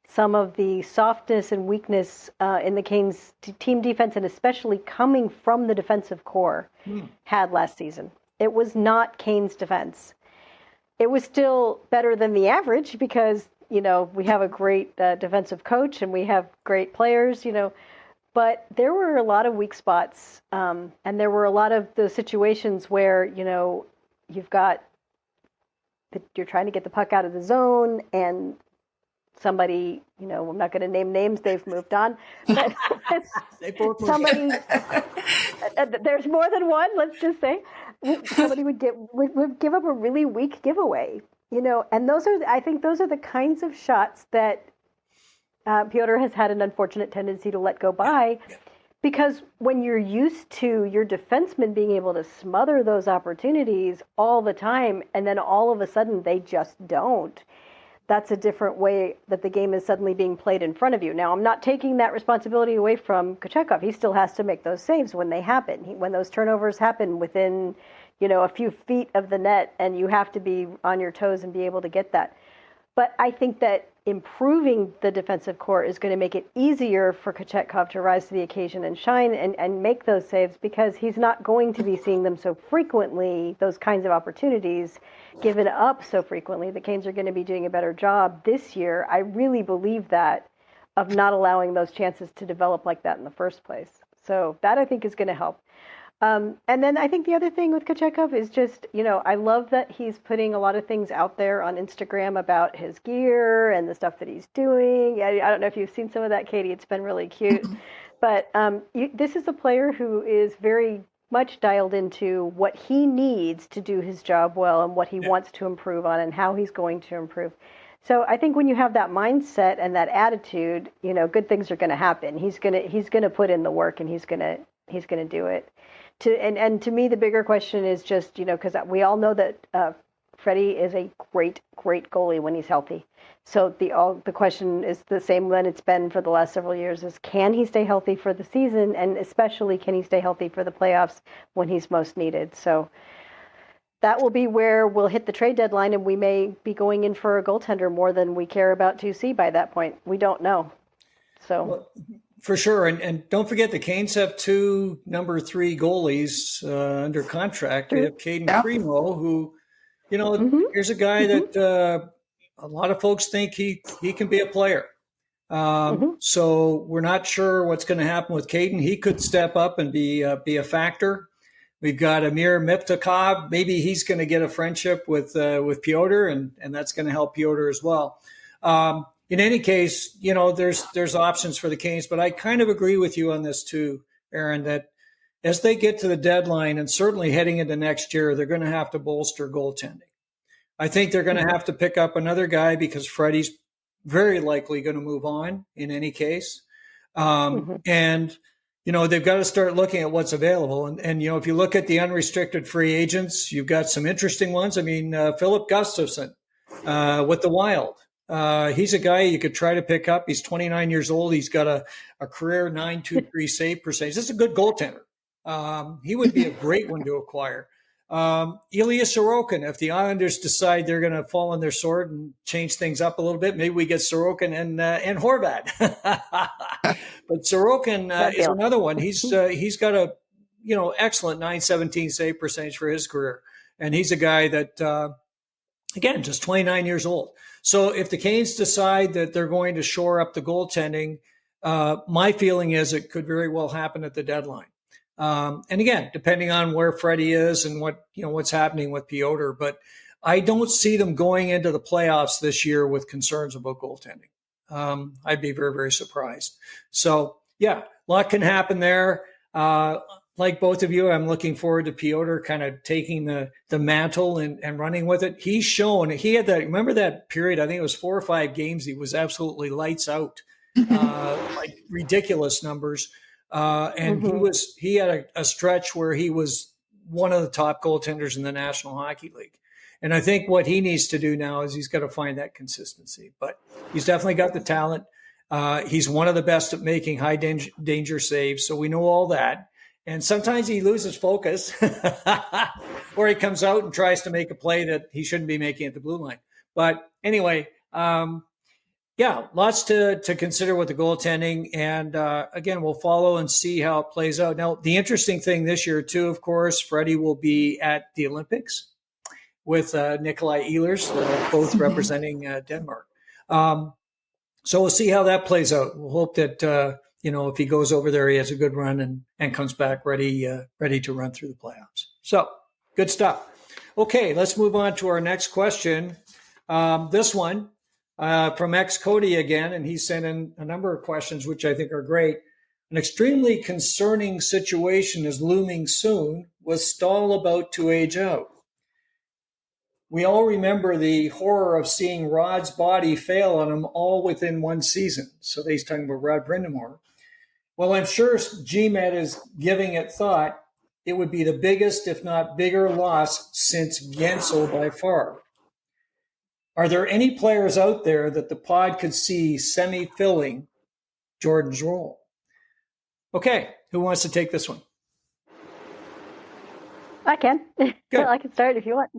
some of the softness and weakness in the Canes team defense, and especially coming from the defensive core, had last season. It was not Canes defense. It was still better than the average because, we have a great defensive coach and we have great players, but there were a lot of weak spots. And there were a lot of those situations where, you're trying to get the puck out of the zone and somebody, I'm not going to name names, they've moved on, but somebody, there's more than one, let's just say, somebody would give up a really weak giveaway, and I think those are the kinds of shots that Pyotr has had an unfortunate tendency to let go by, because when you're used to your defensemen being able to smother those opportunities all the time, and then all of a sudden they just don't, that's a different way that the game is suddenly being played in front of you. Now, I'm not taking that responsibility away from Kochetkov. He still has to make those saves when they happen. When those turnovers happen within, a few feet of the net, and you have to be on your toes and be able to get that. But I think that improving the defensive core is going to make it easier for Kochetkov to rise to the occasion and shine and make those saves, because he's not going to be seeing them so frequently, those kinds of opportunities given up so frequently. The Canes are going to be doing a better job this year. I really believe that, of not allowing those chances to develop like that in the first place. So that, I think, is going to help. And then I think the other thing with Kochetkov is just, I love that he's putting a lot of things out there on Instagram about his gear and the stuff that he's doing. I don't know if you've seen some of that, Katie. It's been really cute. But this is a player who is very much dialed into what he needs to do his job well and what he wants to improve on and how he's going to improve. So I think when you have that mindset and that attitude, good things are going to happen. He's gonna put in the work, and he's gonna do it. And to me, the bigger question is just, because we all know that Freddie is a great goalie when he's healthy. So the question is the same when it's been for the last several years: is can he stay healthy for the season, and especially can he stay healthy for the playoffs when he's most needed? So that will be where we'll hit the trade deadline, and we may be going in for a goaltender more than we care about 2C by that point. We don't know. So. Well, for sure. And don't forget the Canes have 2 number 3 goalies under contract. They have Caden Primo, who, here's a guy that a lot of folks think he can be a player. So we're not sure what's going to happen with Caden. He could step up and be a factor. We've got Amir Miftakov. Maybe he's going to get a friendship with Pyotr, and that's going to help Pyotr as well. In any case, there's options for the Canes, but I kind of agree with you on this too, Aaron, that as they get to the deadline and certainly heading into next year, they're going to have to bolster goaltending. I think they're going to have to pick up another guy because Freddie's very likely going to move on in any case. And, they've got to start looking at what's available. And if you look at the unrestricted free agents, you've got some interesting ones. I mean, Philip Gustafsson with the Wild. He's a guy you could try to pick up. He's 29 years old. He's got a career .923 save percentage. This is a good goaltender. He would be a great one to acquire. Elias Sorokin, if the Islanders decide they're going to fall on their sword and change things up a little bit, maybe we get Sorokin and Horvat. But Sorokin is another one. He's got a excellent .917 save percentage for his career, and he's a guy that again just 29 years old. So if the Canes decide that they're going to shore up the goaltending, my feeling is it could very well happen at the deadline. And again, depending on where Freddie is and what's happening with Pyotr, but I don't see them going into the playoffs this year with concerns about goaltending. I'd be very, very surprised. So yeah, a lot can happen there. Like both of you, I'm looking forward to Pyotr kind of taking the mantle and running with it. He's shown he had that. Remember that period? I think it was 4 or 5 games. He was absolutely lights out, like ridiculous numbers. And he had a stretch where he was one of the top goaltenders in the National Hockey League. And I think what he needs to do now is he's got to find that consistency. But he's definitely got the talent. He's one of the best at making high danger saves, so we know all that. And sometimes he loses focus, or he comes out and tries to make a play that he shouldn't be making at the blue line. But anyway, lots to consider with the goaltending. And again, we'll follow and see how it plays out. Now, the interesting thing this year, too, of course, Freddie will be at the Olympics with Nikolai Ehlers, both representing Denmark. So we'll see how that plays out. We'll hope that, if he goes over there, he has a good run and comes back ready to run through the playoffs. So good stuff. Okay, let's move on to our next question. This one from ex-Cody again, and he sent in a number of questions, which I think are great. An extremely concerning situation is looming soon, with Stahl about to age out. We all remember the horror of seeing Rod's body fail on him all within one season. So he's talking about Rod Brind'Amour. Well, I'm sure GMED is giving it thought. It would be the biggest, if not bigger, loss since Gensel by far. Are there any players out there that the pod could see semi-filling Jordan's role? Okay, who wants to take this one? I can. Good. I can start if you want.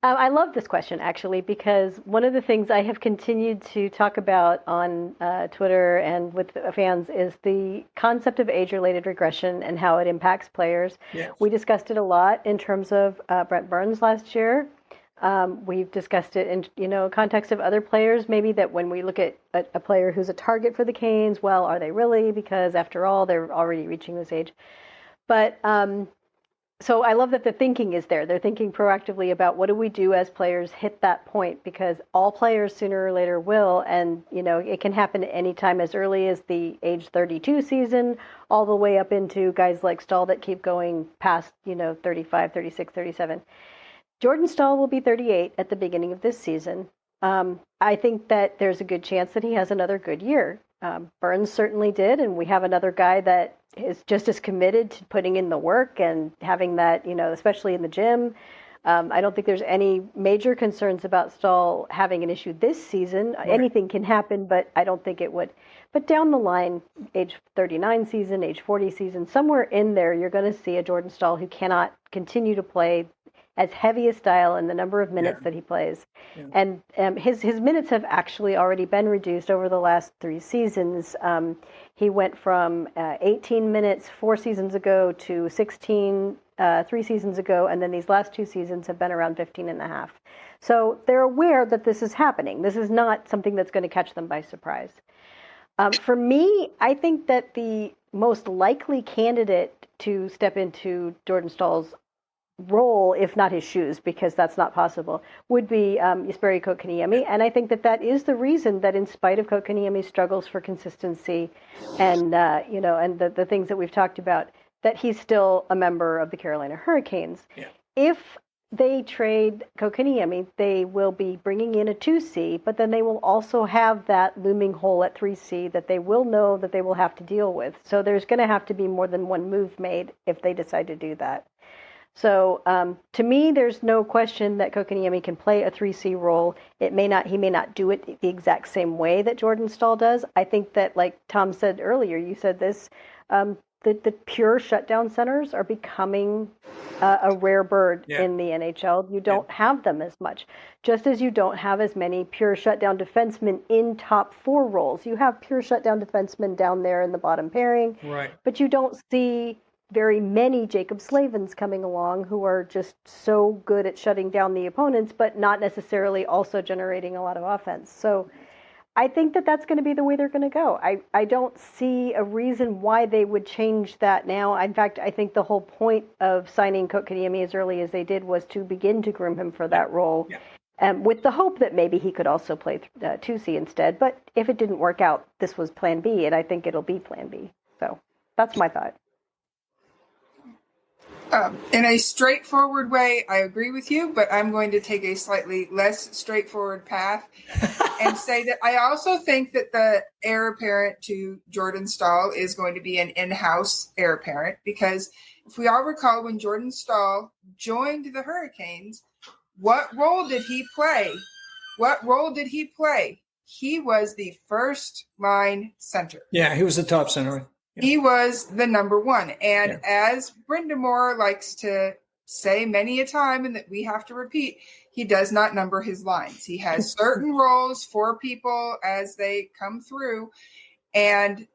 I love this question, actually, because one of the things I have continued to talk about on Twitter and with fans is the concept of age-related regression and how it impacts players. Yes. We discussed it a lot in terms of Brent Burns last year. We've discussed it in context of other players, maybe that when we look at a player who's a target for the Canes, well, are they really? Because after all, they're already reaching this age. But so I love that the thinking is there. They're thinking proactively about what do we do as players hit that point, because all players sooner or later will. And, it can happen at any time as early as the age 32 season, all the way up into guys like Stahl that keep going past, 35, 36, 37. Jordan Stahl will be 38 at the beginning of this season. I think that there's a good chance that he has another good year. Burns certainly did, and we have another guy that is just as committed to putting in the work and having that, especially in the gym. I don't think there's any major concerns about Stahl having an issue this season. Right. Anything can happen, but I don't think it would. But down the line, age 39 season, age 40 season, somewhere in there, you're going to see a Jordan Stahl who cannot continue to play as heavy a style and the number of minutes that he plays. Yeah. And his minutes have actually already been reduced over the last 3 seasons. He went from 18 minutes 4 seasons ago to 16 3 seasons ago, and then these last 2 seasons have been around 15 and a half. So they're aware that this is happening. This is not something that's going to catch them by surprise. For me, I think that the most likely candidate to step into Jordan Stahl's role, if not his shoes, because that's not possible, would be Jesperi Kotkaniemi. And I think that is the reason that in spite of Kotkaniemi's struggles for consistency and, and the things that we've talked about, that he's still a member of the Carolina Hurricanes. Yeah. If they trade Kotkaniemi, they will be bringing in a 2C, but then they will also have that looming hole at 3C that they will know that they will have to deal with. So there's going to have to be more than one move made if they decide to do that. So to me, there's no question that Kotkaniemi can play a 3C role. He may not do it the exact same way that Jordan Stahl does. I think that, like Tom said earlier, you said this, the pure shutdown centers are becoming a rare bird in the NHL. You don't have them as much, just as you don't have as many pure shutdown defensemen in top 4 roles. You have pure shutdown defensemen down there in the bottom pairing, right? But you don't see very many Jacob Slavins coming along who are just so good at shutting down the opponents, but not necessarily also generating a lot of offense. So I think that that's going to be the way they're going to go. I don't see a reason why they would change that now. In fact, I think the whole point of signing Kotkaniemi as early as they did was to begin to groom him for that role, with the hope that maybe he could also play 2C instead. But if it didn't work out, this was plan B, and I think it'll be plan B. So that's my thought. In a straightforward way, I agree with you, but I'm going to take a slightly less straightforward path and say that I also think that the heir apparent to Jordan Stahl is going to be an in-house heir apparent, because if we all recall, when Jordan Stahl joined the Hurricanes, what role did he play? He was the first line center. Yeah, he was the top center. He was the number 1. And as Brenda Moore likes to say many a time, and that we have to repeat, he does not number his lines. He has certain roles for people as they come through. And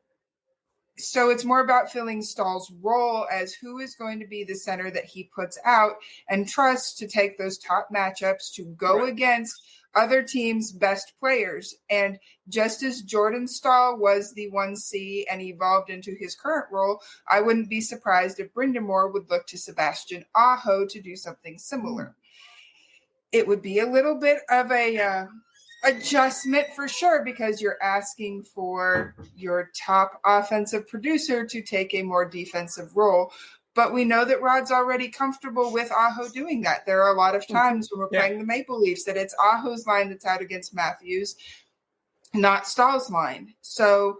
so it's more about filling Stahl's role as who is going to be the center that he puts out and trusts to take those top matchups to go against other teams' best players. And just as Jordan Stahl was the 1C and evolved into his current role, I wouldn't be surprised if Brenda Moore would look to Sebastian Aho to do something similar. It would be a little bit of a adjustment for sure, because you're asking for your top offensive producer to take a more defensive role. But we know that Rod's already comfortable with Aho doing that. There are a lot of times when we're playing the Maple Leafs that it's Aho's line that's out against Matthews, not Stahl's line. So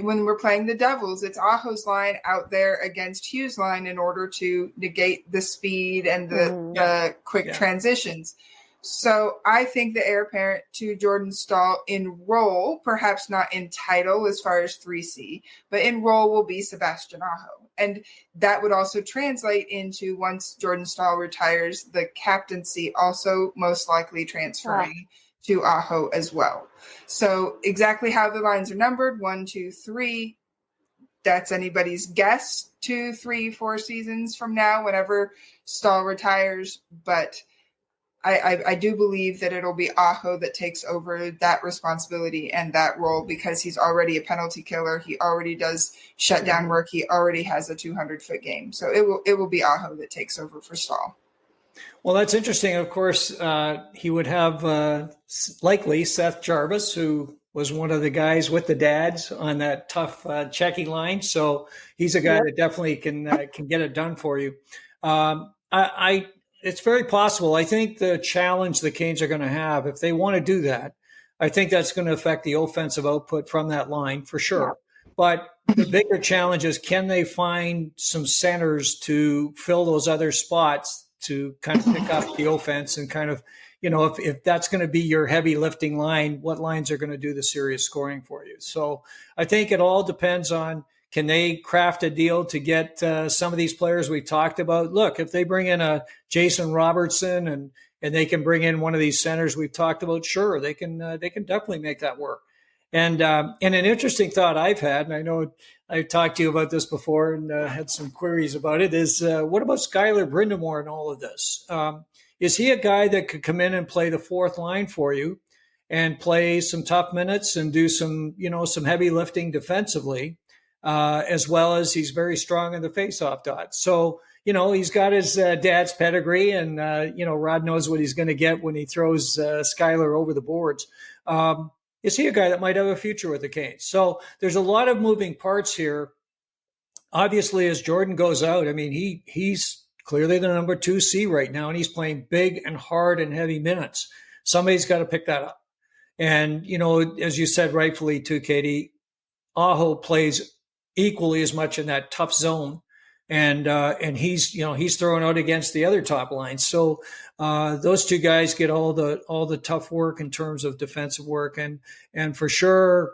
when we're playing the Devils, it's Aho's line out there against Hughes' line in order to negate the speed and the quick transitions. So I think the heir apparent to Jordan Stahl in role, perhaps not in title as far as 3C, but in role will be Sebastian Aho. And that would also translate into, once Jordan Stahl retires, the captaincy also most likely transferring to Aho as well. So exactly how the lines are numbered, 1, 2, 3, that's anybody's guess, 2, 3, 4 seasons from now, whenever Stahl retires. But I do believe that it'll be Aho that takes over that responsibility and that role, because he's already a penalty killer. He already does shutdown work. He already has a 200-foot game. So it will be Aho that takes over for Stahl. Well, that's interesting. Of course, he would have likely Seth Jarvis, who was one of the guys with the dads on that tough checking line. So he's a guy that definitely can get it done for you. It's very possible. I think the challenge the Canes are going to have, if they want to do that, I think that's going to affect the offensive output from that line for sure. Yeah. But the bigger challenge is, can they find some centers to fill those other spots to kind of pick up the offense and kind of, if that's going to be your heavy lifting line, what lines are going to do the serious scoring for you? So I think it all depends on, can they craft a deal to get some of these players we talked about? Look, if they bring in a Jason Robertson and they can bring in one of these centers we've talked about, sure, they can definitely make that work. And an interesting thought I've had, and I know I've talked to you about this before and had some queries about it, is what about Skylar Brind'Amour in all of this? Is he a guy that could come in and play the fourth line for you and play some tough minutes and do some heavy lifting defensively? As well as he's very strong in the faceoff dot. So, he's got his dad's pedigree, and, Rod knows what he's going to get when he throws Skylar over the boards. Is he a guy that might have a future with the Canes? So there's a lot of moving parts here. Obviously, as Jordan goes out, I mean, he's clearly the number 2C right now, and he's playing big and hard and heavy minutes. Somebody's got to pick that up. And, as you said rightfully too, Katie, Aho plays equally as much in that tough zone, and he's throwing out against the other top lines. So those two guys get all the tough work in terms of defensive work, and for sure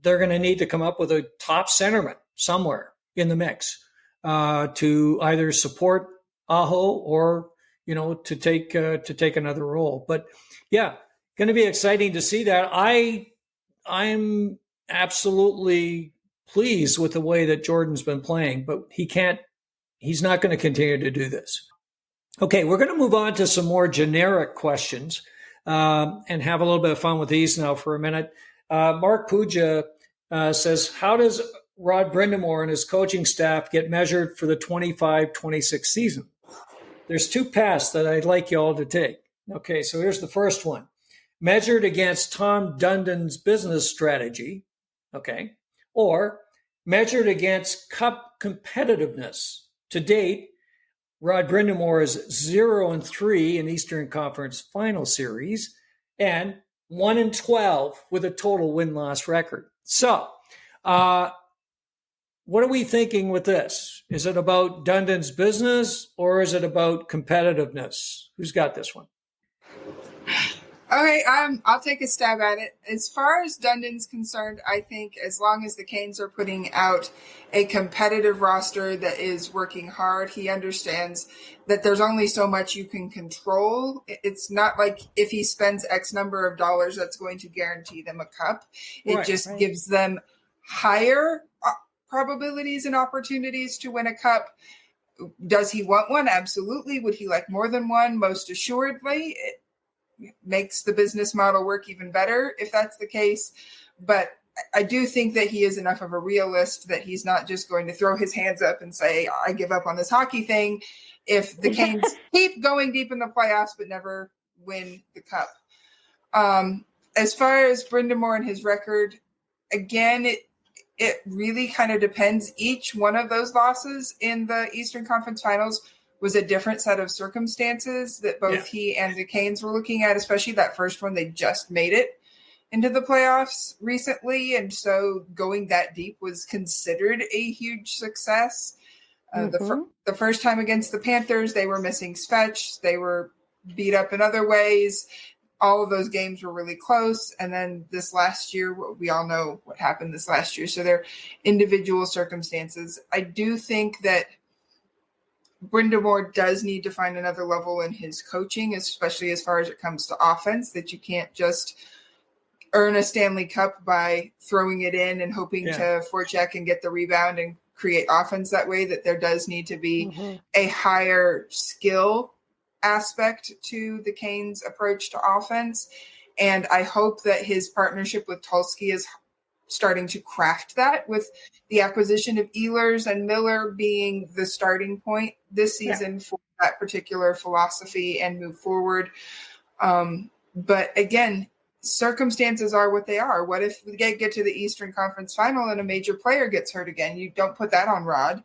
they're going to need to come up with a top centerman somewhere in the mix to either support Aho or to take another role. But yeah, going to be exciting to see that. I'm absolutely pleased with the way that Jordan's been playing, but he's not going to continue to do this. Okay, we're going to move on to some more generic questions and have a little bit of fun with these now for a minute. Mark Puja says, how does Rod Brind'Amour and his coaching staff get measured for the 25-26 season? There's two paths that I'd like you all to take. Okay, so here's the first one. Measured against Tom Dundon's business strategy, okay, or measured against cup competitiveness. To date, Rod Brind'Amour is 0-3 in Eastern Conference Final Series and 1-12 with a total win-loss record. So, what are we thinking with this? Is it about Dundon's business or is it about competitiveness? Who's got this one? Okay, I'll take a stab at it. As far as Dundon's concerned, I think as long as the Canes are putting out a competitive roster that is working hard, he understands that there's only so much you can control. It's not like if he spends X number of dollars, that's going to guarantee them a cup. It gives them higher probabilities and opportunities to win a cup. Does he want one? Absolutely. Would he like more than one? Most assuredly. It makes the business model work even better if that's the case. But I do think that he is enough of a realist that he's not just going to throw his hands up and say, I give up on this hockey thing if the Canes keep going deep in the playoffs but never win the cup. As far as Brind'Amour and his record, again, it really kind of depends. Each one of those losses in the Eastern Conference Finals was a different set of circumstances that both he and the Canes were looking at, especially that first one. They just made it into the playoffs recently, and so going that deep was considered a huge success. The first time against the Panthers, they were missing Svetch. They were beat up in other ways. All of those games were really close. And then this last year, we all know what happened this last year. So they're individual circumstances. I do think that Brind'Amour does need to find another level in his coaching, especially as far as it comes to offense, that you can't just earn a Stanley Cup by throwing it in and hoping to forecheck and get the rebound and create offense that way, that there does need to be a higher skill aspect to the Canes' approach to offense. And I hope that his partnership with Tulsky is starting to craft that, with the acquisition of Ehlers and Miller being the starting point this season for that particular philosophy and move forward. But again, circumstances are what they are. What if we get to the Eastern Conference Final and a major player gets hurt again? You don't put that on Rod.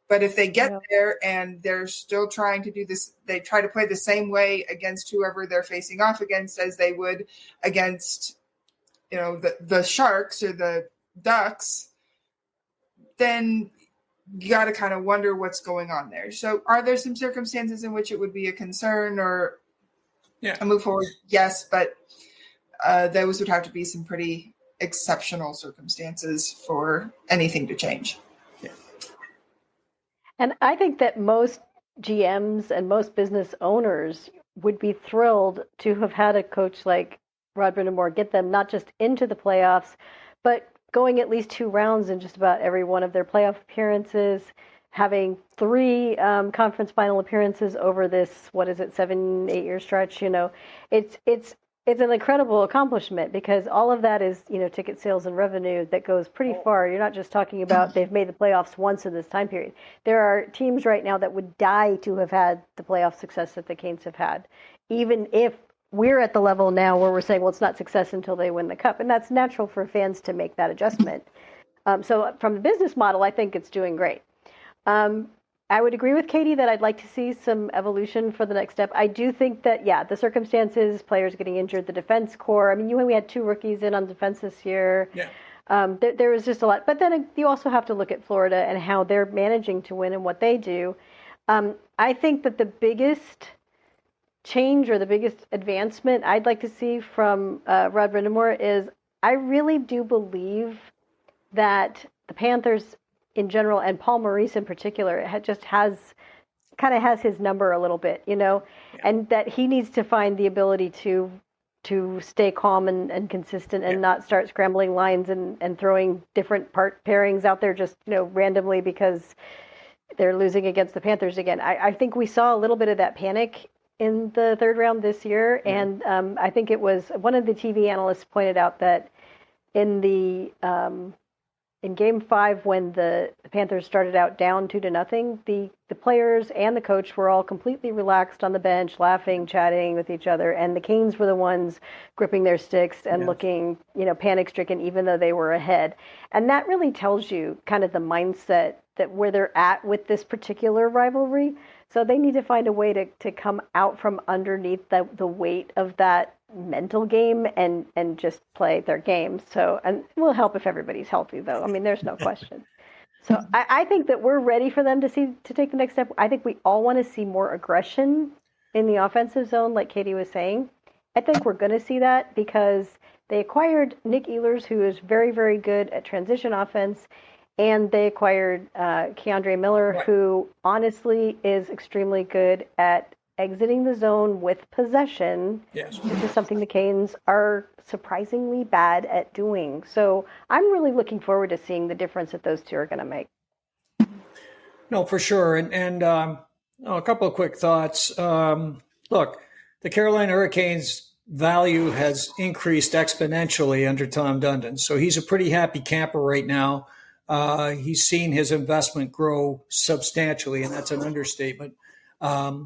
But if they get there and they're still trying to do this, they try to play the same way against whoever they're facing off against as they would against, the Sharks or the Ducks, then you got to kind of wonder what's going on there. So are there some circumstances in which it would be a concern or a move forward? Yes, but those would have to be some pretty exceptional circumstances for anything to change. And I think that most GMs and most business owners would be thrilled to have had a coach like Rod Brind'Amour get them not just into the playoffs, but going at least 2 rounds in just about every one of their playoff appearances, having 3 conference final appearances over this, 7-8 year stretch. It's an incredible accomplishment because all of that is, ticket sales and revenue that goes pretty far. You're not just talking about they've made the playoffs once in this time period. There are teams right now that would die to have had the playoff success that the Canes have had, even if we're at the level now where we're saying, well, it's not success until they win the cup. And that's natural for fans to make that adjustment. So from the business model, I think it's doing great. I would agree with Katie that I'd like to see some evolution for the next step. I do think that, the circumstances, players getting injured, the defense core. I mean, we had 2 rookies in on defense this year. Yeah. There was just a lot. But then you also have to look at Florida and how they're managing to win and what they do. I think that the biggest change or the biggest advancement I'd like to see from Rod Brind'Amour is I really do believe that the Panthers in general, and Paul Maurice in particular, has his number a little bit, and that he needs to find the ability to stay calm and consistent and not start scrambling lines and throwing different pairings out there just, randomly because they're losing against the Panthers again. I think we saw a little bit of that panic in the 3rd round this year, and I think it was one of the TV analysts pointed out that in Game 5, when the Panthers started out down 2-0, the players and the coach were all completely relaxed on the bench, laughing, chatting with each other, and the Canes were the ones gripping their sticks and looking, panic-stricken, even though they were ahead. And that really tells you kind of the mindset that where they're at with this particular rivalry. So they need to find a way to come out from underneath the weight of that mental game and just play their game. So, and it will help if everybody's healthy, though. I mean, there's no question. So I think that we're ready for them to take the next step. I think we all want to see more aggression in the offensive zone, like Katie was saying. I think we're going to see that because they acquired Nick Ehlers, who is very, very good at transition offense, and they acquired Keandre Miller, who honestly is extremely good at exiting the zone with possession. Yes. This is something the Canes are surprisingly bad at doing. So I'm really looking forward to seeing the difference that those two are going to make. No, for sure. And a couple of quick thoughts. Look, the Carolina Hurricanes value has increased exponentially under Tom Dundon. So he's a pretty happy camper right now. He's seen his investment grow substantially, and that's an understatement.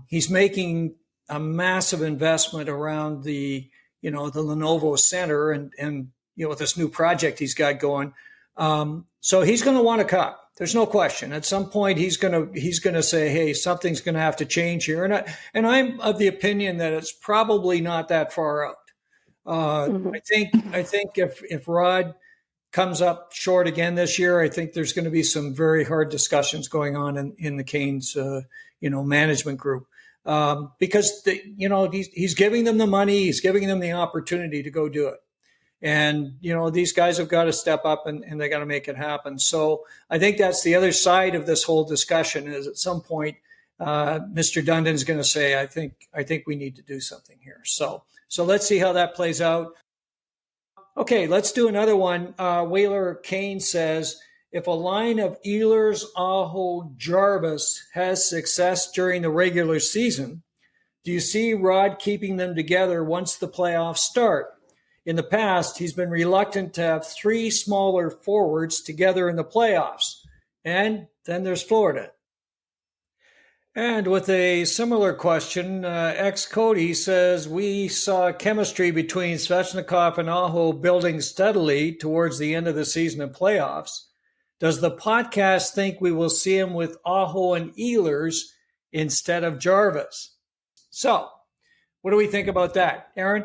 He's making a massive investment around the Lenovo Center and with this new project he's got going. So he's going to want a cup. There's no question. At some point, he's going to say, "Hey, something's going to have to change here." And I'm of the opinion that it's probably not that far out. I think if Rod comes up short again this year, I think there's going to be some very hard discussions going on in the Canes, management group, because he's giving them the money, he's giving them the opportunity to go do it, and these guys have got to step up and they got to make it happen. So I think that's the other side of this whole discussion. Is at some point, Mr. Dundon is going to say, "I think we need to do something here." So let's see how that plays out. Okay, let's do another one. Whaler Kane says, if a line of Ehlers, Aho, Jarvis has success during the regular season, do you see Rod keeping them together once the playoffs start? In the past, he's been reluctant to have 3 smaller forwards together in the playoffs. And then there's Florida. And with a similar question, ex-Cody says, we saw chemistry between Svechnikov and Aho building steadily towards the end of the season and playoffs. Does the podcast think we will see him with Aho and Ehlers instead of Jarvis? So, what do we think about that, Aaron?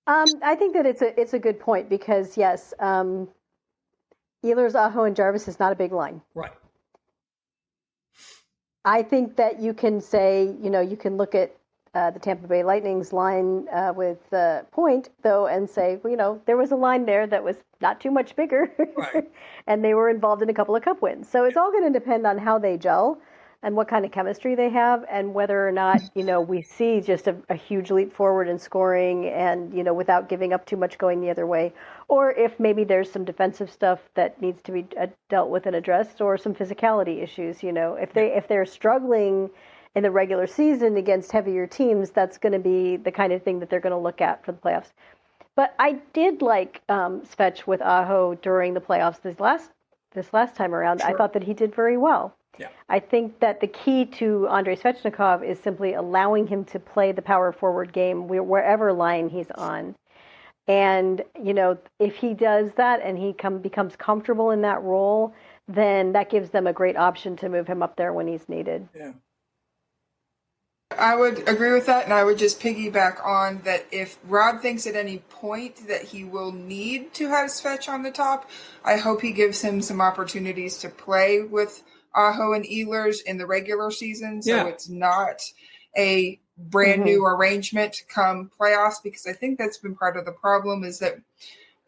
I think that it's a good point because yes, Ehlers, Aho, and Jarvis is not a big line. Right. I think that you can say, you can look at the Tampa Bay Lightning's line with Point, though, and say, there was a line there that was not too much bigger, right. and they were involved in a couple of cup wins. So it's all going to depend on how they gel and what kind of chemistry they have, and whether or not, we see just a huge leap forward in scoring and, without giving up too much going the other way, or if maybe there's some defensive stuff that needs to be dealt with and addressed, or some physicality issues, if they're struggling in the regular season against heavier teams, that's going to be the kind of thing that they're going to look at for the playoffs. But I did like Svech with Aho during the playoffs this last time around. Sure. I thought that he did very well. Yeah. I think that the key to Andrei Svechnikov is simply allowing him to play the power forward game wherever line he's on. And, if he does that and he becomes comfortable in that role, then that gives them a great option to move him up there when he's needed. Yeah. I would agree with that, and I would just piggyback on that if Rob thinks at any point that he will need to have Svech on the top, I hope he gives him some opportunities to play with Aho and Ehlers in the regular season, so it's not a brand new arrangement come playoffs, because I think that's been part of the problem is that,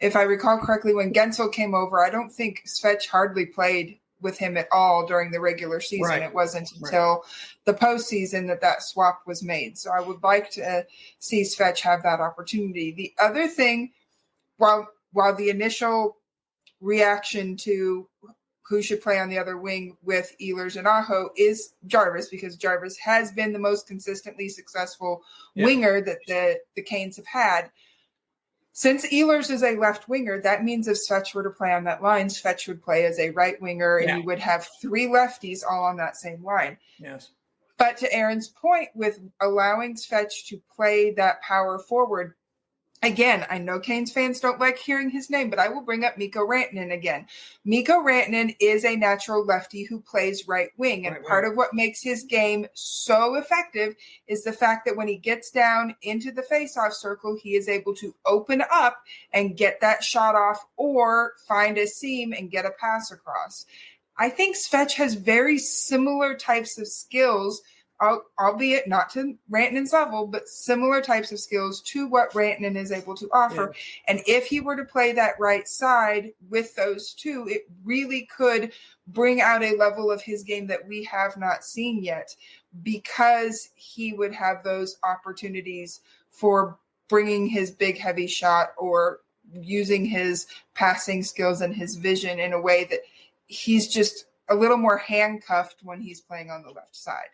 if I recall correctly, when Gensel came over, I don't think Svech hardly played with him at all during the regular season. Right. It wasn't until the postseason that swap was made. So I would like to see Svech have that opportunity. The other thing, while the initial reaction to who should play on the other wing with Ehlers and Aho is Jarvis, because Jarvis has been the most consistently successful winger that the Canes have had. Since Ehlers is a left winger, that means if Svech were to play on that line, Svech would play as a right winger, and you would have three lefties all on that same line. Yes. But to Aaron's point, with allowing Svech to play that power forward, again, I know Canes fans don't like hearing his name, but I will bring up Mikko Rantanen again. Mikko Rantanen is a natural lefty who plays right wing, and part of what makes his game so effective is the fact that when he gets down into the faceoff circle, he is able to open up and get that shot off or find a seam and get a pass across. I think Svech has very similar types of skills, albeit not to Rantanen's level, but similar types of skills to what Rantanen is able to offer. Yeah. And if he were to play that right side with those two, it really could bring out a level of his game that we have not seen yet, because he would have those opportunities for bringing his big, heavy shot or using his passing skills and his vision in a way that he's just a little more handcuffed when he's playing on the left side.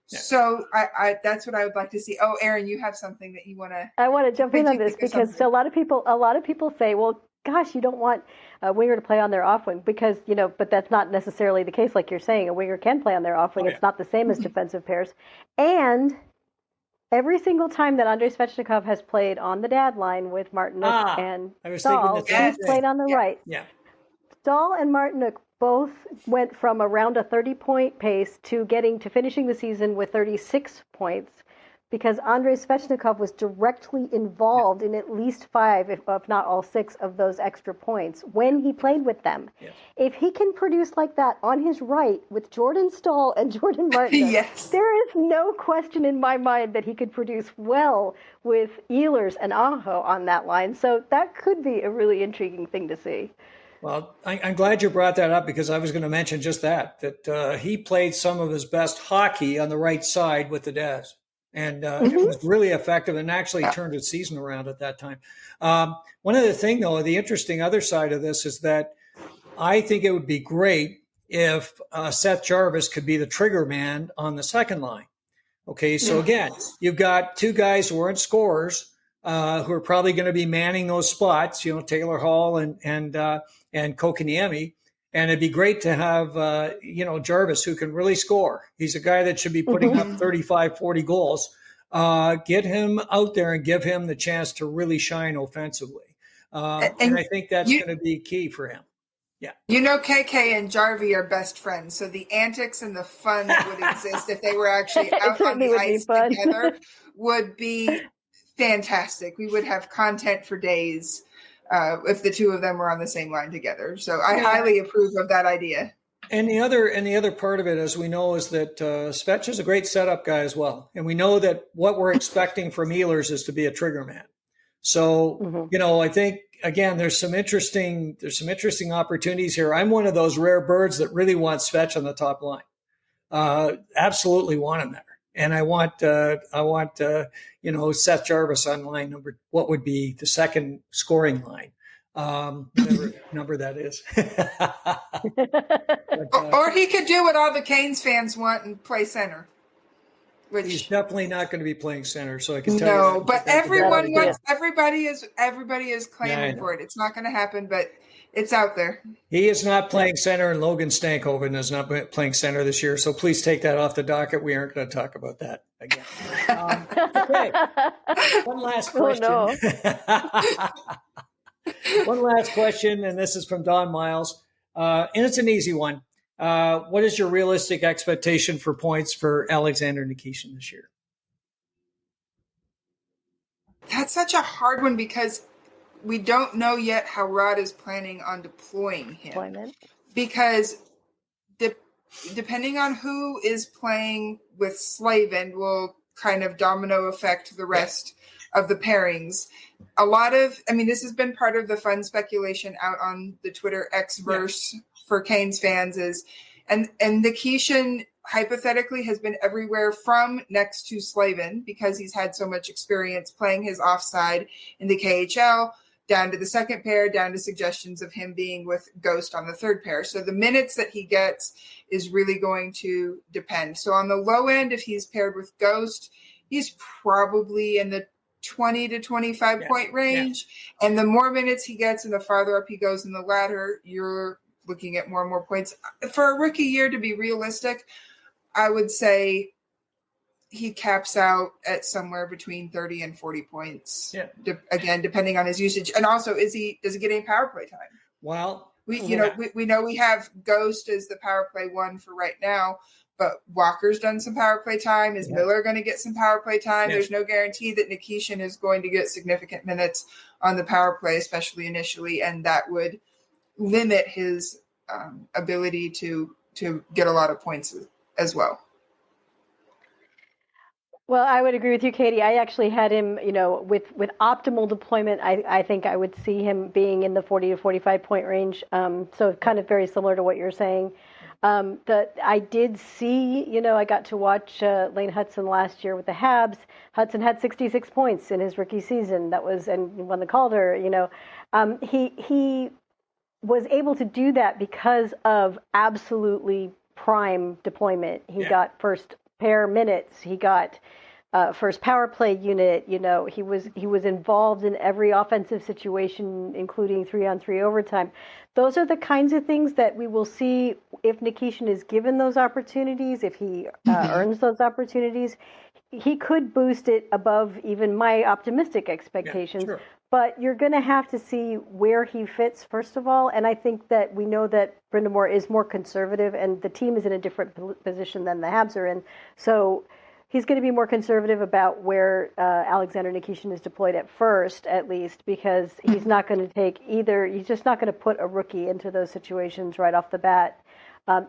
Yeah. So I that's what I would like to see. Oh, Aaron, you have something that you want to. I want to jump in on this because a lot of people say, well, gosh, you don't want a winger to play on their off wing because, but that's not necessarily the case. Like you're saying, a winger can play on their off wing. It's not the same as defensive pairs. And every single time that Andrei Svechnikov has played on the dad line with Martinook and Stahl, he's played on the right. Yeah. Stahl and Martinook both went from around a 30-point pace to finishing the season with 36 points because Andrei Svechnikov was directly involved in at least 5, if not all 6, of those extra points when he played with them. Yes. If he can produce like that on his right with Jordan Stahl and Jordan Martinook, there is no question in my mind that he could produce well with Ehlers and Aho on that line. So that could be a really intriguing thing to see. Well, I'm glad you brought that up because I was going to mention just that he played some of his best hockey on the right side with the Daz. And it was really effective and actually turned his season around at that time. One other thing, though, the interesting other side of this is that I think it would be great if Seth Jarvis could be the trigger man on the second line. Okay, so again, you've got two guys who aren't scorers who are probably going to be manning those spots, Taylor Hall and Kokaniemi. And it'd be great to have, Jarvis, who can really score. He's a guy that should be putting up 35, 40 goals. Get him out there and give him the chance to really shine offensively. And I think that's going to be key for him. Yeah. You know, KK and Jarvie are best friends, so the antics and the fun that would exist if they were actually out on the ice together would be fantastic. We would have content for days if the two of them were on the same line together. So I highly approve of that idea. And the other part of it, as we know, is that Svech is a great setup guy as well. And we know that what we're expecting from Ehlers is to be a trigger man. So, I think, again, there's some interesting opportunities here. I'm one of those rare birds that really want Svech on the top line. Absolutely want him there. And I want Seth Jarvis on line what would be the second scoring line. Whatever number that is. Or he could do what all the Canes fans want and play center. Which he's definitely not going to be playing center, so I can tell you. No, but everyone wants. Everybody is clamoring for it. It's not going to happen, but it's out there. He is not playing center, and Logan Stankoven is not playing center this year. So please take that off the docket. We aren't going to talk about that again. Okay, one last question. Oh, no. One last question, and this is from Don Miles, and it's an easy one. What is your realistic expectation for points for Alexander Nikishin this year? That's such a hard one because we don't know yet how Rod is planning on deploying him. Because depending on who is playing with Slavin will kind of domino affect the rest of the pairings. This has been part of the fun speculation out on the Twitter X-verse for Canes fans and Nikishin hypothetically has been everywhere from next to Slavin because he's had so much experience playing his offside in the KHL, down to the second pair, down to suggestions of him being with Ghost on the third pair. So the minutes that he gets is really going to depend. So on the low end, if he's paired with Ghost, he's probably in the 20 to 25 point range. Yeah. And the more minutes he gets and the farther up he goes in the ladder, you're looking at more and more points. For a rookie year, to be realistic, I would say he caps out at somewhere between 30 and 40 points. Yeah. Again, depending on his usage. And also, does he get any power play time? Well, we know we have Ghost as the power play one for right now, but Walker's done some power play time. Is Miller going to get some power play time? There's no guarantee that Nikishin is going to get significant minutes on the power play, especially initially, and that would limit his ability to get a lot of points as well. Well, I would agree with you, Katie. I actually had him, with optimal deployment, I think I would see him being in the 40 to 45 point range. So kind of very similar to what you're saying. That I did see, I got to watch Lane Hudson last year with the Habs. Hudson had 66 points in his rookie season. And won the Calder. He was able to do that because of absolutely prime deployment. He got first pair minutes. He got first power play unit. He was involved in every offensive situation, including 3-on-3 overtime. Those are the kinds of things that we will see if Nikishin is given those opportunities, if he earns those opportunities. He could boost it above even my optimistic expectations. Yeah, sure. But you're going to have to see where he fits, first of all. And I think that we know that Brind'Amour is more conservative, and the team is in a different position than the Habs are in. So he's going to be more conservative about where Alexander Nikishin is deployed at first, at least, because he's not going to take either. He's just not going to put a rookie into those situations right off the bat.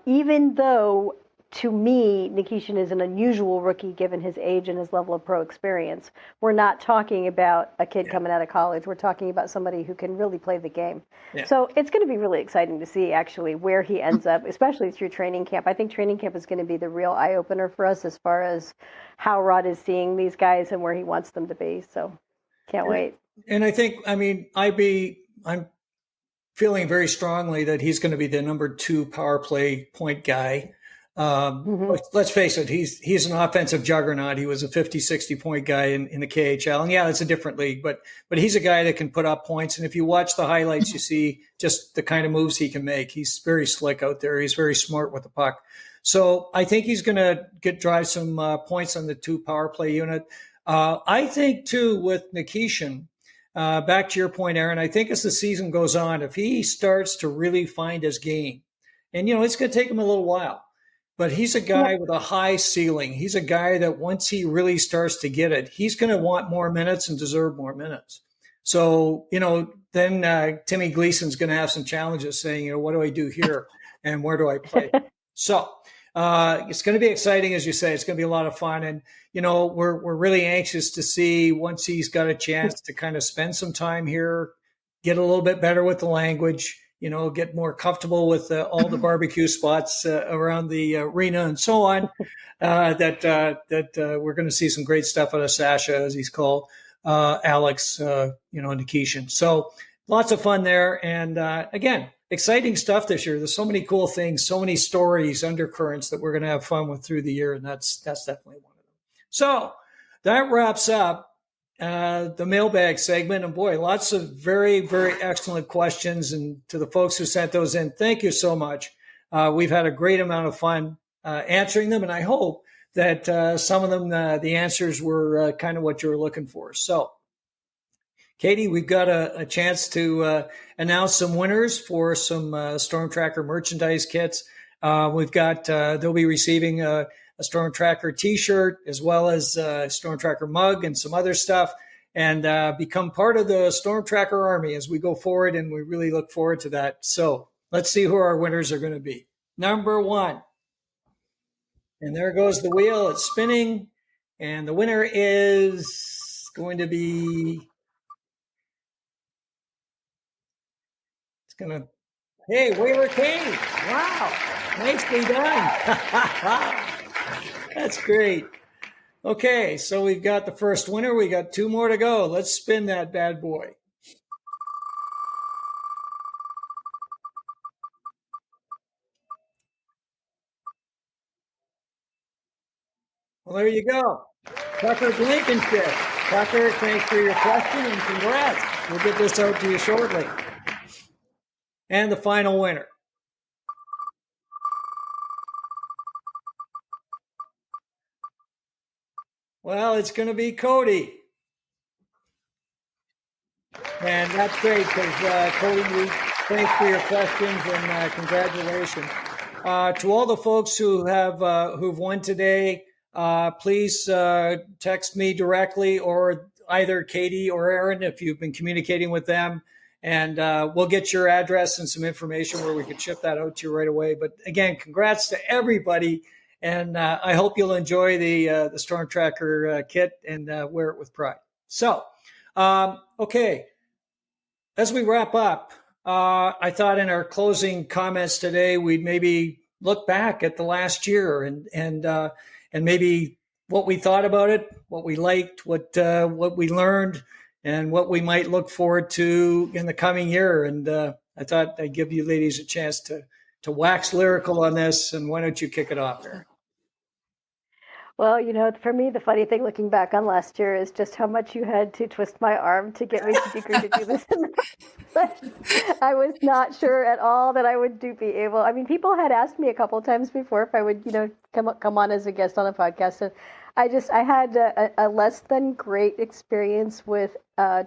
Even though, to me, Nikishin is an unusual rookie given his age and his level of pro experience. We're not talking about a kid coming out of college. We're talking about somebody who can really play the game. Yeah. So it's going to be really exciting to see, actually, where he ends up, especially through training camp. I think training camp is going to be the real eye-opener for us as far as how Rod is seeing these guys and where he wants them to be. So can't wait. And I think, I'm feeling very strongly that he's going to be the number 2 power play point guy. Let's face it, he's an offensive juggernaut. He was a 50, 60 point guy in the KHL. And it's a different league, but he's a guy that can put up points. And if you watch the highlights, you see just the kind of moves he can make. He's very slick out there. He's very smart with the puck. So I think he's going to drive some points on the 2 power play unit. I think too with Nikishin, back to your point, Aaron, I think as the season goes on, if he starts to really find his game, and, it's going to take him a little while, but he's a guy with a high ceiling. He's a guy that once he really starts to get it, he's going to want more minutes and deserve more minutes. So, then Timmy Gleason's going to have some challenges saying, what do I do here and where do I play? So it's going to be exciting, as you say. It's going to be a lot of fun. And, we're really anxious to see once he's got a chance to kind of spend some time here, get a little bit better with the language, get more comfortable with all the barbecue spots around the arena and so on, that we're going to see some great stuff out of Sasha, as he's called, Alex, Nikishin. So lots of fun there. And again, exciting stuff this year. There's so many cool things, so many stories, undercurrents that we're going to have fun with through the year. And that's definitely one of them. So that wraps up the mailbag segment. And boy, lots of very, very excellent questions. And to the folks who sent those in, thank you so much. We've had a great amount of fun answering them. And I hope that some of them, the answers were kind of what you were looking for. So, Katie, we've got a chance to announce some winners for some stormTRacker merchandise kits. We've got, they'll be receiving a stormTRacker t-shirt as well as a stormTRacker mug and some other stuff, and become part of the stormTRacker army as we go forward. And we really look forward to that. So let's see who our winners are going to be. Number 1. And there goes the wheel. It's spinning. And the winner is going to be, hey, Whaler Kane. Wow. Nicely done. That's great. Okay, so we've got the first winner. We got 2 more to go. Let's spin that bad boy. Well, there you go. Tucker Blankenship. Tucker, thanks for your question and congrats. We'll get this out to you shortly. And the final winner. Well, it's going to be Cody. And that's great because, Cody, thanks for your questions and congratulations. To all the folks who have who've won today, please text me directly or either Katie or Aaron if you've been communicating with them. And we'll get your address and some information where we can ship that out to you right away. But again, congrats to everybody. And I hope you'll enjoy the stormTRacker kit and wear it with pride. So, okay, as we wrap up, I thought in our closing comments today, we'd maybe look back at the last year and maybe what we thought about it, what we liked, what we learned, and what we might look forward to in the coming year. And I thought I'd give you ladies a chance to wax lyrical on this. And why don't you kick it off there? Well, for me, the funny thing looking back on last year is just how much you had to twist my arm to get me to agree to do this. I was not sure at all that I would be able. I mean, people had asked me a couple of times before if I would, come on as a guest on a podcast. And I had a less than great experience with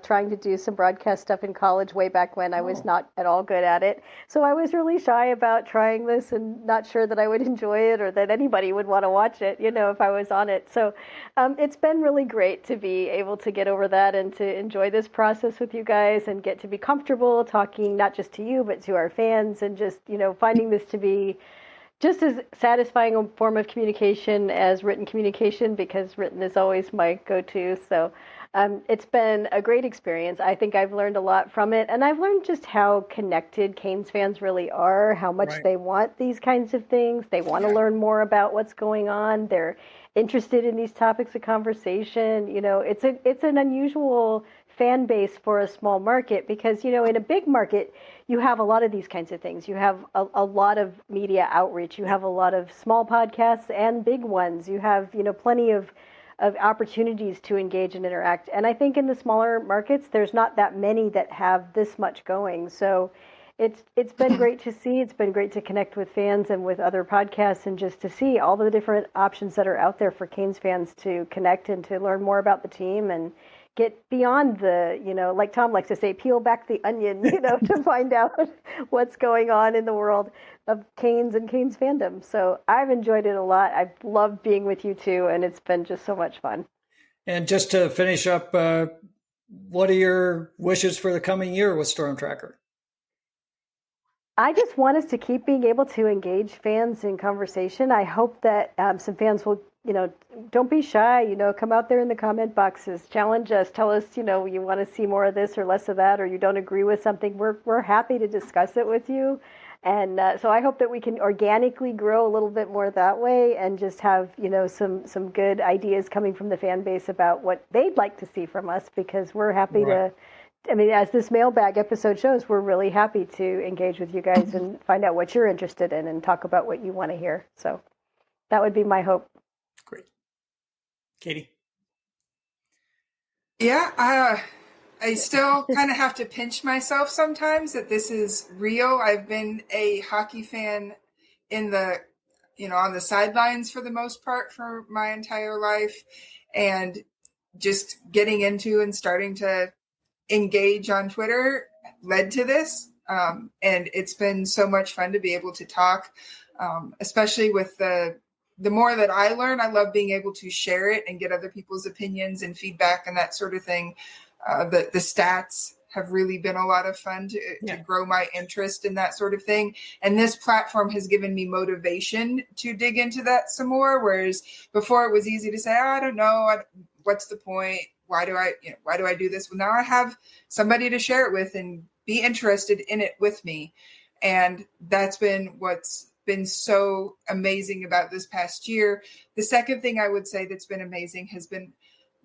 trying to do some broadcast stuff in college way back when I was not at all good at it. So I was really shy about trying this and not sure that I would enjoy it or that anybody would want to watch it, if I was on it. So it's been really great to be able to get over that and to enjoy this process with you guys and get to be comfortable talking not just to you, but to our fans and just, finding this to be just as satisfying a form of communication as written communication, because written is always my go-to. So it's been a great experience. I think I've learned a lot from it. And I've learned just how connected Canes fans really are, how much they want these kinds of things. They want to learn more about what's going on. They're interested in these topics of conversation. It's an unusual fan base for a small market because, in a big market, you have a lot of these kinds of things. You have a lot of media outreach. You have a lot of small podcasts and big ones. You have, plenty of opportunities to engage and interact. And I think in the smaller markets, there's not that many that have this much going. So it's been great to see. It's been great to connect with fans and with other podcasts and just to see all the different options that are out there for Canes fans to connect and to learn more about the team and get beyond the, like Tom likes to say, peel back the onion, to find out what's going on in the world of Canes and Canes fandom. So I've enjoyed it a lot. I've loved being with you two, and it's been just so much fun. And just to finish up, what are your wishes for the coming year with stormTRacker? I just want us to keep being able to engage fans in conversation. I hope that some fans will, don't be shy, come out there in the comment boxes, challenge us, tell us, you want to see more of this or less of that, or you don't agree with something. We're happy to discuss it with you. And so I hope that we can organically grow a little bit more that way and just have, some good ideas coming from the fan base about what they'd like to see from us, because we're happy as this mailbag episode shows, we're really happy to engage with you guys and find out what you're interested in and talk about what you want to hear. So that would be my hope. Great. Katie? Yeah, I still kind of have to pinch myself sometimes that this is real. I've been a hockey fan on the sidelines for the most part for my entire life, and just getting into and starting to engage on Twitter led to this. And it's been so much fun to be able to talk, especially with the more that I learn. I love being able to share it and get other people's opinions and feedback and that sort of thing. The stats have really been a lot of fun to grow my interest in that sort of thing. And this platform has given me motivation to dig into that some more. Whereas before it was easy to say, I don't know, what's the point? Why do I do this? Well, now I have somebody to share it with and be interested in it with me. And that's been what's been so amazing about this past year. The second thing I would say that's been amazing has been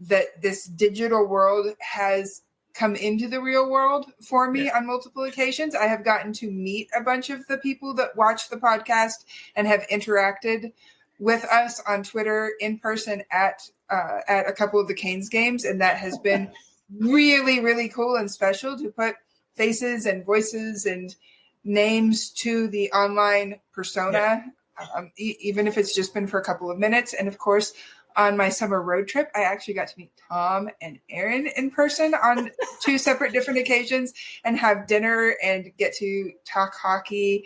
that this digital world has come into the real world for me on multiple occasions. I have gotten to meet a bunch of the people that watch the podcast and have interacted with us on Twitter in person at a couple of the Canes games. And that has been really, really cool and special to put faces and voices and names to the online persona, even if it's just been for a couple of minutes. And of course, on my summer road trip, I actually got to meet Tom and Aaron in person on 2 separate different occasions and have dinner and get to talk hockey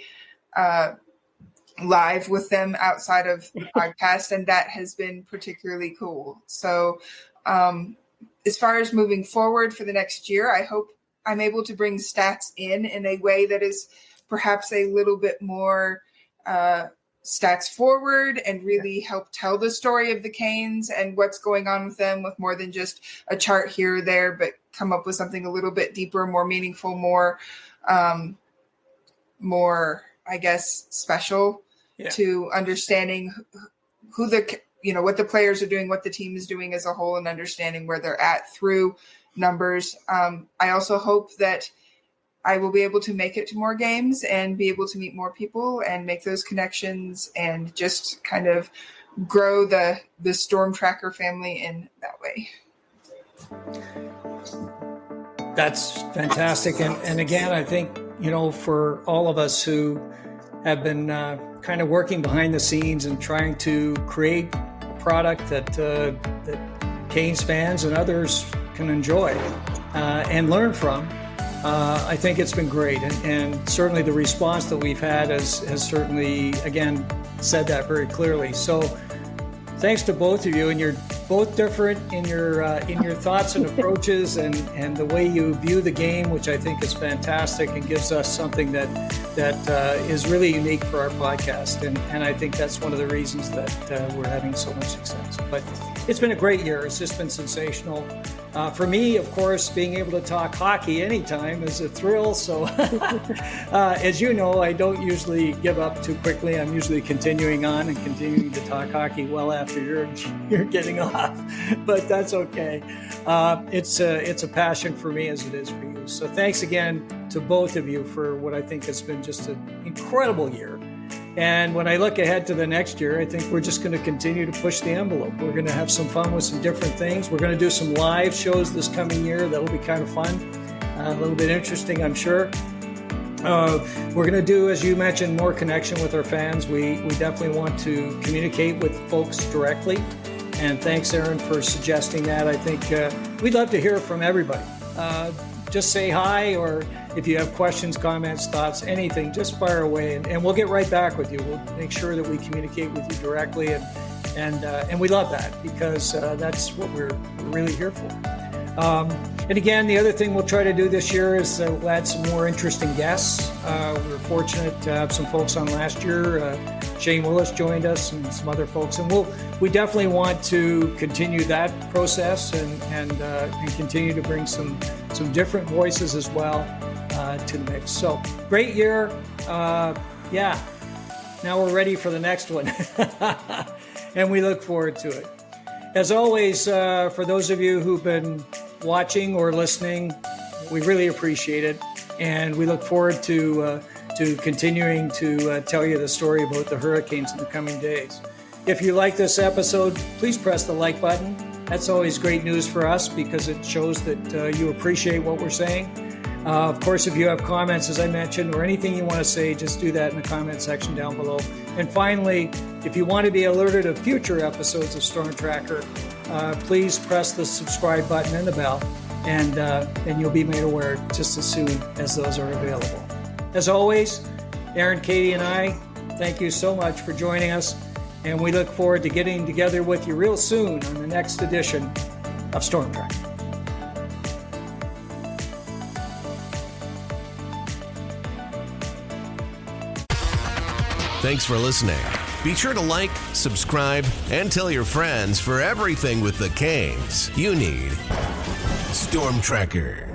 live with them outside of the podcast. And that has been particularly cool. So as far as moving forward for the next year, I hope I'm able to bring stats in a way that is perhaps a little bit more stats forward and really help tell the story of the Canes and what's going on with them, with more than just a chart here or there, but come up with something a little bit deeper, more meaningful, more, I guess, special to understanding who what the players are doing, what the team is doing as a whole, and understanding where they're at through numbers. I also hope that I will be able to make it to more games and be able to meet more people and make those connections and just kind of grow the stormTRacker family in that way. That's fantastic. And again, I think, for all of us who have been kind of working behind the scenes and trying to create a product that Canes fans and others can enjoy and learn from, I think it's been great. And certainly the response that we've had has certainly, again, said that very clearly. So thanks to both of you, and you're both different in your thoughts and approaches and the way you view the game, which I think is fantastic and gives us something that is really unique for our podcast. And I think that's one of the reasons that we're having so much success. But it's been a great year. It's just been sensational. For me, of course, being able to talk hockey anytime is a thrill. So as you know, I don't usually give up too quickly. I'm usually continuing on and continuing to talk hockey well after you're getting off. But that's okay. It's a passion for me as it is for you. So thanks again to both of you for what I think has been just an incredible year. And when I look ahead to the next year, I think we're just going to continue to push the envelope. We're going to have some fun with some different things. We're going to do some live shows this coming year. That'll be kind of fun, a little bit interesting, I'm sure. We're going to do, as you mentioned, more connection with our fans. We definitely want to communicate with folks directly And thanks, Aaron, for suggesting that. I think we'd love to hear from everybody. Just say hi, or if you have questions, comments, thoughts, anything, just fire away, and we'll get right back with you. We'll make sure that we communicate with you directly, and we love that, because that's what we're really here for. And again, the other thing we'll try to do this year is we'll add some more interesting guests. We were fortunate to have some folks on last year. Shane Willis joined us, and some other folks, and we definitely want to continue that process and continue to bring some different voices as well to the mix. So great year. Yeah, now we're ready for the next one. And we look forward to it. As always, for those of you who've been watching or listening, we really appreciate it. And we look forward to continuing to tell you the story about the Hurricanes in the coming days. If you like this episode, please press the like button. That's always great news for us, because it shows that you appreciate what we're saying. Of course, if you have comments, as I mentioned, or anything you want to say, just do that in the comment section down below. And finally, if you want to be alerted of future episodes of stormTRacker, please press the subscribe button and the bell, and you'll be made aware just as soon as those are available. As always, Aaron, Katie, and I, thank you so much for joining us, and we look forward to getting together with you real soon on the next edition of stormTRacker. Thanks for listening. Be sure to like, subscribe, and tell your friends for everything with the Canes. You need stormTRacker.